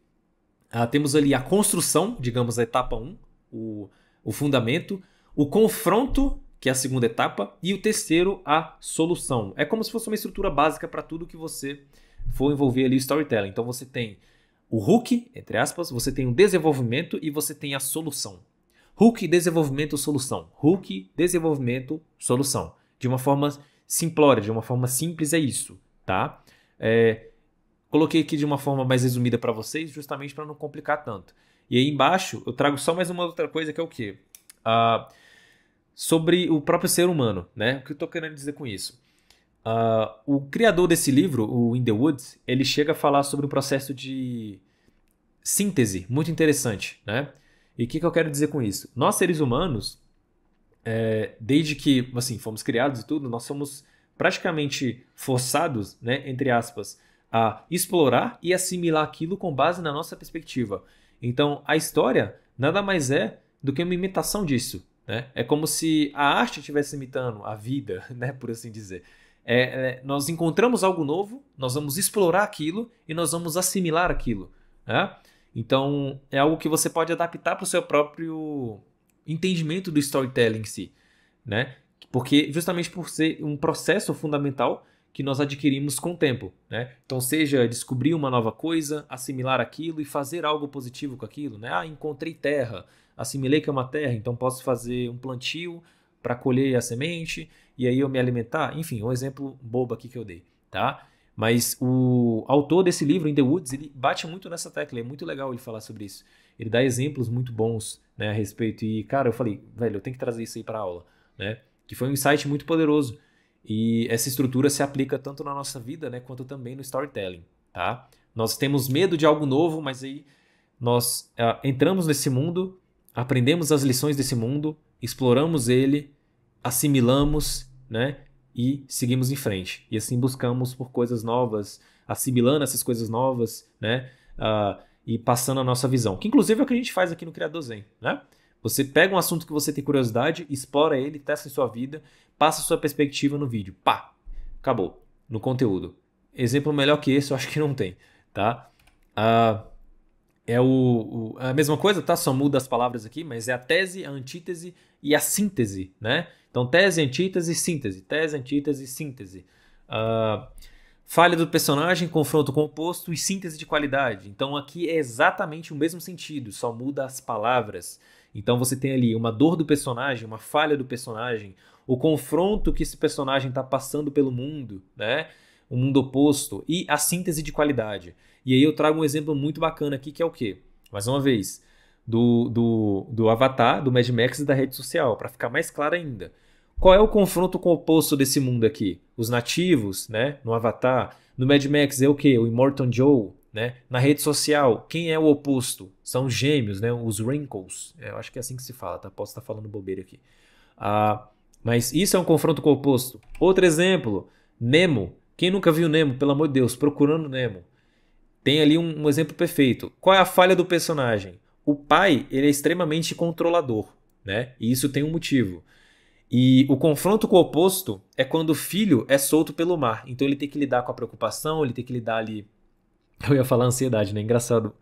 Temos ali a construção, digamos, a etapa 1, o fundamento, o confronto, que é a segunda etapa, e o terceiro, a solução. É como se fosse uma estrutura básica para tudo que você for envolver ali o storytelling. Então você tem o hook, entre aspas, você tem o desenvolvimento e você tem a solução. Hook, desenvolvimento, solução. Hook, desenvolvimento, solução. De uma forma simplória, de uma forma simples, é isso, tá? Coloquei aqui de uma forma mais resumida para vocês, justamente para não complicar tanto. E aí embaixo eu trago só mais uma outra coisa, que é o quê? sobre o próprio ser humano, né? O que eu tô querendo dizer com isso? O criador desse livro, o In the Woods, ele chega a falar sobre um processo de síntese muito interessante, né? E o que eu quero dizer com isso? Nós, seres humanos, desde que assim, fomos criados e tudo, nós somos praticamente forçados, né, entre aspas, a explorar e assimilar aquilo com base na nossa perspectiva. Então, a história nada mais é do que uma imitação disso, né? É como se a arte estivesse imitando a vida, né, por assim dizer. Nós encontramos algo novo, nós vamos explorar aquilo e nós vamos assimilar aquilo, né? Então, é algo que você pode adaptar para o seu próprio entendimento do storytelling em si, né? Porque justamente por ser um processo fundamental que nós adquirimos com o tempo, né? Então, seja descobrir uma nova coisa, assimilar aquilo e fazer algo positivo com aquilo, né? Encontrei terra, assimilei que é uma terra, então posso fazer um plantio para colher a semente e aí eu me alimentar. Enfim, um exemplo bobo aqui que eu dei, tá? Mas o autor desse livro, In the Woods, ele bate muito nessa tecla, é muito legal ele falar sobre isso. Ele dá exemplos muito bons, né, a respeito. E, cara, eu falei, velho, eu tenho que trazer isso aí para aula, né? Que foi um insight muito poderoso. E essa estrutura se aplica tanto na nossa vida, né, quanto também no storytelling, tá? Nós temos medo de algo novo, mas aí nós entramos nesse mundo, aprendemos as lições desse mundo, exploramos ele, assimilamos, né? E seguimos em frente. E assim buscamos por coisas novas, assimilando essas coisas novas, né? E passando a nossa visão. Que inclusive é o que a gente faz aqui no Criador Zen, né? Você pega um assunto que você tem curiosidade, explora ele, testa em sua vida, passa a sua perspectiva no vídeo. Pá! Acabou. No conteúdo. Exemplo melhor que esse eu acho que não tem, tá? É a mesma coisa, tá? Só muda as palavras aqui, mas é a tese, a antítese e a síntese, né? Então, tese, antítese, síntese. Tese, antítese, síntese. Falha do personagem, confronto com o oposto e síntese de qualidade. Então, aqui é exatamente o mesmo sentido, só muda as palavras. Então, você tem ali uma dor do personagem, uma falha do personagem, o confronto que esse personagem está passando pelo mundo, né? O mundo oposto e a síntese de qualidade. E aí eu trago um exemplo muito bacana aqui, que é o quê? Mais uma vez, do Avatar, do Mad Max e da rede social, para ficar mais claro ainda. Qual é o confronto com o oposto desse mundo aqui? Os nativos, né? No Avatar. No Mad Max é o quê? O Immortal Joe, né? Na rede social, quem é o oposto? São os gêmeos, né? Os Wrinkles. Eu acho que é assim que se fala, tá? Posso estar falando bobeira aqui. Mas isso é um confronto com o oposto. Outro exemplo, Nemo. Quem nunca viu Nemo, pelo amor de Deus, Procurando Nemo. Tem ali um exemplo perfeito. Qual é a falha do personagem? O pai, ele é extremamente controlador, né? E isso tem um motivo. E o confronto com o oposto é quando o filho é solto pelo mar. Então ele tem que lidar com a preocupação, ele tem que lidar ali... Eu ia falar ansiedade, né? Engraçado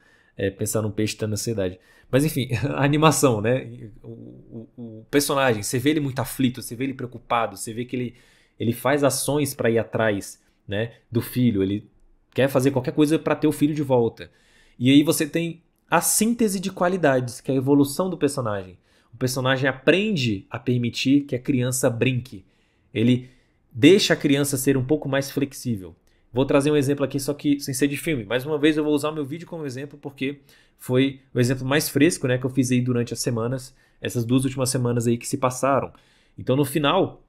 pensar num peixe tendo ansiedade. Mas enfim, a animação, né? O personagem, você vê ele muito aflito, você vê ele preocupado, você vê que ele faz ações para ir atrás, né, do filho. Ele quer fazer qualquer coisa para ter o filho de volta. E aí você tem a síntese de qualidades, que é a evolução do personagem. O personagem aprende a permitir que a criança brinque. Ele deixa a criança ser um pouco mais flexível. Vou trazer um exemplo aqui, só que sem ser de filme. Mais uma vez eu vou usar o meu vídeo como exemplo, porque foi o exemplo mais fresco, né, que eu fiz aí durante as semanas, essas 2 últimas semanas aí que se passaram. Então no final,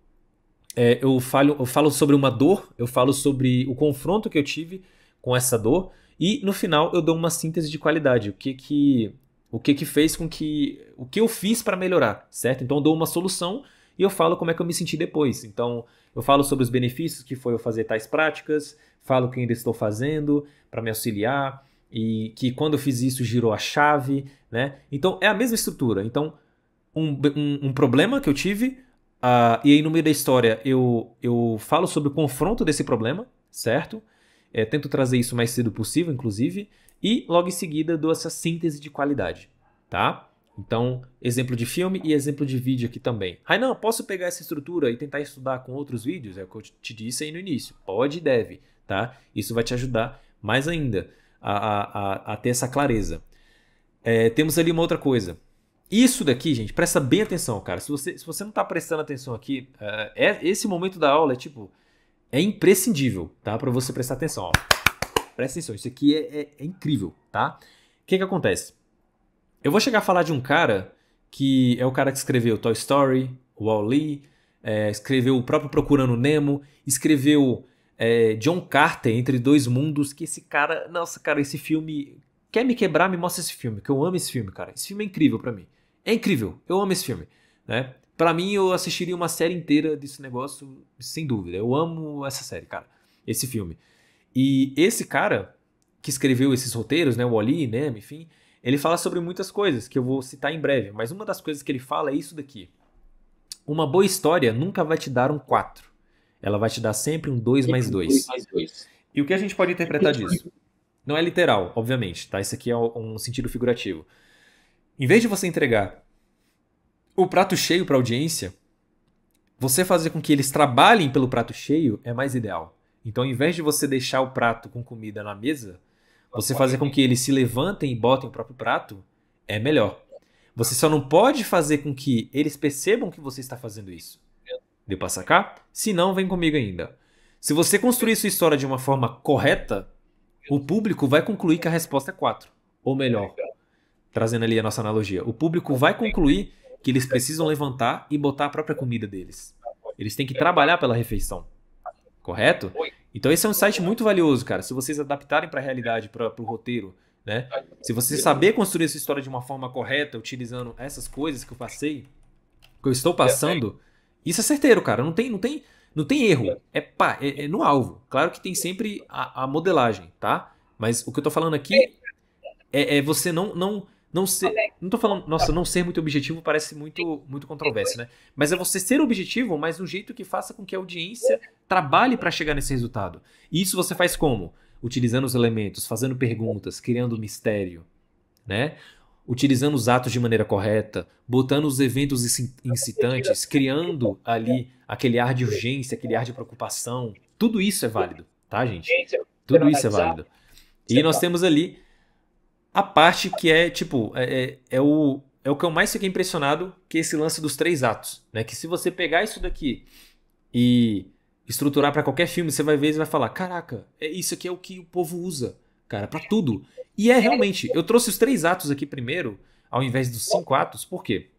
eu falo sobre uma dor, eu falo sobre o confronto que eu tive com essa dor, e no final eu dou uma síntese de qualidade. O que fez com que... O que eu fiz para melhorar, certo? Então eu dou uma solução e eu falo como é que eu me senti depois. Então eu falo sobre os benefícios que foi eu fazer tais práticas, falo o que ainda estou fazendo para me auxiliar, e que quando eu fiz isso girou a chave, né? Então é a mesma estrutura. Então um problema que eu tive, e aí no meio da história eu falo sobre o confronto desse problema, certo? Tento trazer isso o mais cedo possível, inclusive, e logo em seguida dou essa síntese de qualidade, tá? Então, exemplo de filme e exemplo de vídeo aqui também. Não, posso pegar essa estrutura e tentar estudar com outros vídeos? É o que eu te disse aí no início. Pode e deve, tá? Isso vai te ajudar mais ainda a ter essa clareza. Temos ali uma outra coisa. Isso daqui, gente, presta bem atenção, cara. Se você não está prestando atenção aqui, esse momento da aula é imprescindível, tá? Para você prestar atenção. Ó. Presta atenção, isso aqui é incrível, tá? O que acontece? Eu vou chegar a falar de um cara que é o cara que escreveu Toy Story, Wall-E, escreveu o próprio Procurando Nemo, escreveu John Carter, Entre Dois Mundos, que esse cara... Nossa, cara, esse filme... Quer me quebrar, me mostra esse filme, que eu amo esse filme, cara. Esse filme é incrível pra mim. É incrível, eu amo esse filme, né? Pra mim, eu assistiria uma série inteira desse negócio, sem dúvida. Eu amo essa série, cara. Esse filme. E esse cara que escreveu esses roteiros, né? O Wall-E, né? Enfim, ele fala sobre muitas coisas que eu vou citar em breve. Mas uma das coisas que ele fala é isso daqui. Uma boa história nunca vai te dar um 4. Ela vai te dar sempre um 2 mais 2. E o que a gente pode interpretar disso? Não é literal, obviamente, tá? Isso aqui é um sentido figurativo. Em vez de você entregar o prato cheio para a audiência, você fazer com que eles trabalhem pelo prato cheio é mais ideal. Então, ao invés de você deixar o prato com comida na mesa, você fazer com que eles se levantem e botem o próprio prato é melhor. Você só não pode fazer com que eles percebam que você está fazendo isso. Deu pra sacar? Se não, vem comigo ainda. Se você construir sua história de uma forma correta, o público vai concluir que a resposta é 4. Ou melhor, trazendo ali a nossa analogia, o público vai concluir que eles precisam levantar e botar a própria comida deles. Eles têm que trabalhar pela refeição. Correto? Então esse é um insight muito valioso, cara. Se vocês adaptarem para a realidade, para o roteiro, né? Se você saber construir essa história de uma forma correta, utilizando essas coisas que eu passei, que eu estou passando, isso é certeiro, cara. Não tem erro. É no alvo. Claro que tem sempre a modelagem, tá? Mas o que eu tô falando aqui é você não ser... Não tô falando... Nossa, não ser muito objetivo parece muito controverso, né? Mas é você ser objetivo, mas de um jeito que faça com que a audiência trabalhe para chegar nesse resultado. E isso você faz como? Utilizando os elementos, fazendo perguntas, criando mistério, né? Utilizando os atos de maneira correta, botando os eventos incitantes, criando ali aquele ar de urgência, aquele ar de preocupação. Tudo isso é válido, tá, gente? Tudo isso é válido. E nós temos ali a parte que é, tipo, é o que eu mais fiquei impressionado, que é esse lance dos 3 atos, né? Que se você pegar isso daqui e estruturar para qualquer filme, você vai ver e vai falar, caraca, isso aqui é o que o povo usa, cara, para tudo. E realmente, eu trouxe os 3 atos aqui primeiro, ao invés dos 5 atos, por quê?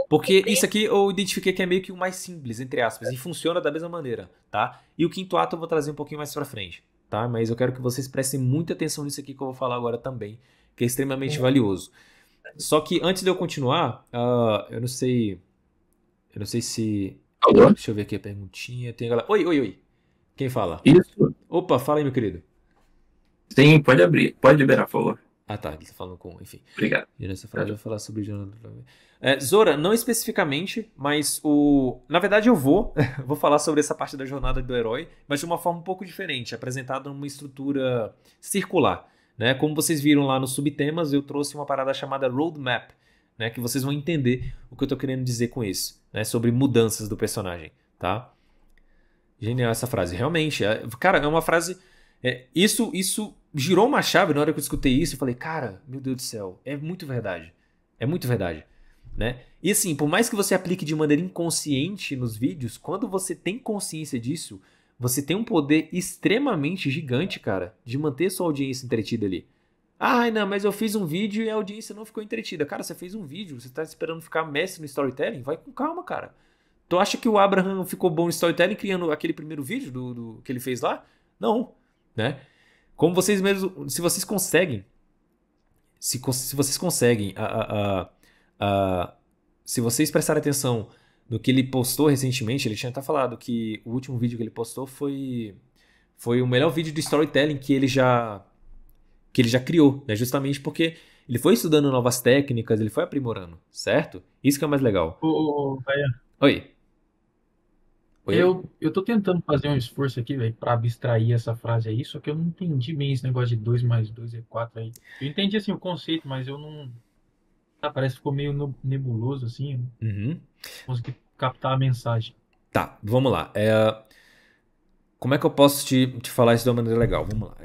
Porque isso aqui eu identifiquei que é meio que o mais simples, entre aspas, e funciona da mesma maneira, tá? E o 5º ato eu vou trazer um pouquinho mais pra frente, tá? Mas eu quero que vocês prestem muita atenção nisso aqui que eu vou falar agora também, que é extremamente valioso. Só que antes de eu continuar, eu não sei se... Deixa eu ver aqui a perguntinha. Tem a galera... Oi. Quem fala? Isso. Opa, fala aí, meu querido. Sim, pode abrir. Pode liberar, por favor. Ah, tá. Ele tá falando com... Enfim. Obrigado. Nessa frase eu vou falar sobre Jonathan. Zora, não especificamente, mas na verdade eu vou falar sobre essa parte da jornada do herói, mas de uma forma um pouco diferente, apresentada numa estrutura circular, né? Como vocês viram lá nos subtemas, eu trouxe uma parada chamada Roadmap, né? Que vocês vão entender o que eu tô querendo dizer com isso, né? Sobre mudanças do personagem, tá? Genial essa frase. Realmente, cara, é uma frase... Isso girou uma chave na hora que eu escutei isso e falei, cara, meu Deus do céu, é muito verdade. É muito verdade, né? E assim, por mais que você aplique de maneira inconsciente nos vídeos, quando você tem consciência disso, você tem um poder extremamente gigante, cara, de manter sua audiência entretida ali. Ah, não, mas eu fiz um vídeo e a audiência não ficou entretida. Cara, você fez um vídeo, você tá esperando ficar mestre no storytelling? Vai com calma, cara. Tu acha que o Abraham ficou bom no storytelling criando aquele primeiro vídeo do que ele fez lá? Não, né? Como vocês mesmos, se vocês conseguem, se vocês prestarem atenção no que ele postou recentemente, ele tinha até falado que o último vídeo que ele postou foi o melhor vídeo de storytelling que ele já criou, né? Justamente porque ele foi estudando novas técnicas, ele foi aprimorando, certo? Isso que é o mais legal. Oi. Eu tô tentando fazer um esforço aqui, velho, pra abstrair essa frase aí, só que eu não entendi bem esse negócio de 2 mais 2 é 4 aí. Eu entendi, assim, o conceito, mas eu não... parece que ficou meio nebuloso, assim, eu não consegui captar a mensagem. Tá, vamos lá. Como é que eu posso te falar isso de uma maneira legal? Vamos lá.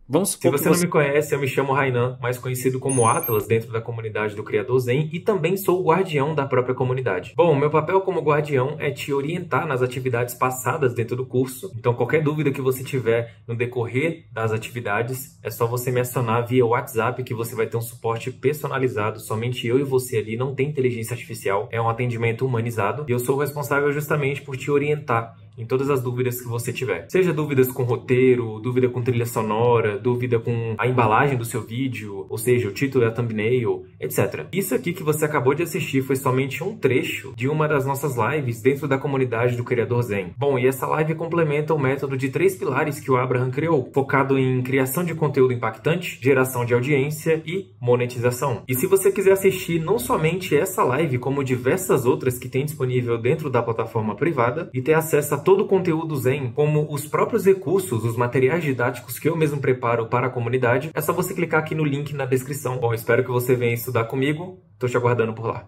Vamos Se supor que você não me conhece, eu me chamo Rainan, mais conhecido como Atlas dentro da comunidade do Criador Zen, e também sou o guardião da própria comunidade. Bom, meu papel como guardião é te orientar nas atividades passadas dentro do curso, então qualquer dúvida que você tiver no decorrer das atividades, é só você me acionar via WhatsApp que você vai ter um suporte personalizado, somente eu e você ali, não tem inteligência artificial, é um atendimento humanizado, e eu sou o responsável justamente por te orientar em todas as dúvidas que você tiver. Seja dúvidas com roteiro, dúvida com trilha sonora, dúvida com a embalagem do seu vídeo, ou seja, o título e a thumbnail, etc. Isso aqui que você acabou de assistir foi somente um trecho de uma das nossas lives dentro da comunidade do Criador Zen. Bom, e essa live complementa o método de 3 pilares que o Abraham criou, focado em criação de conteúdo impactante, geração de audiência e monetização. E se você quiser assistir não somente essa live, como diversas outras que tem disponível dentro da plataforma privada e ter acesso a todo o conteúdo Zen, como os próprios recursos, os materiais didáticos que eu mesmo preparo para a comunidade, é só você clicar aqui no link na descrição. Bom, espero que você venha estudar comigo. Tô te aguardando por lá.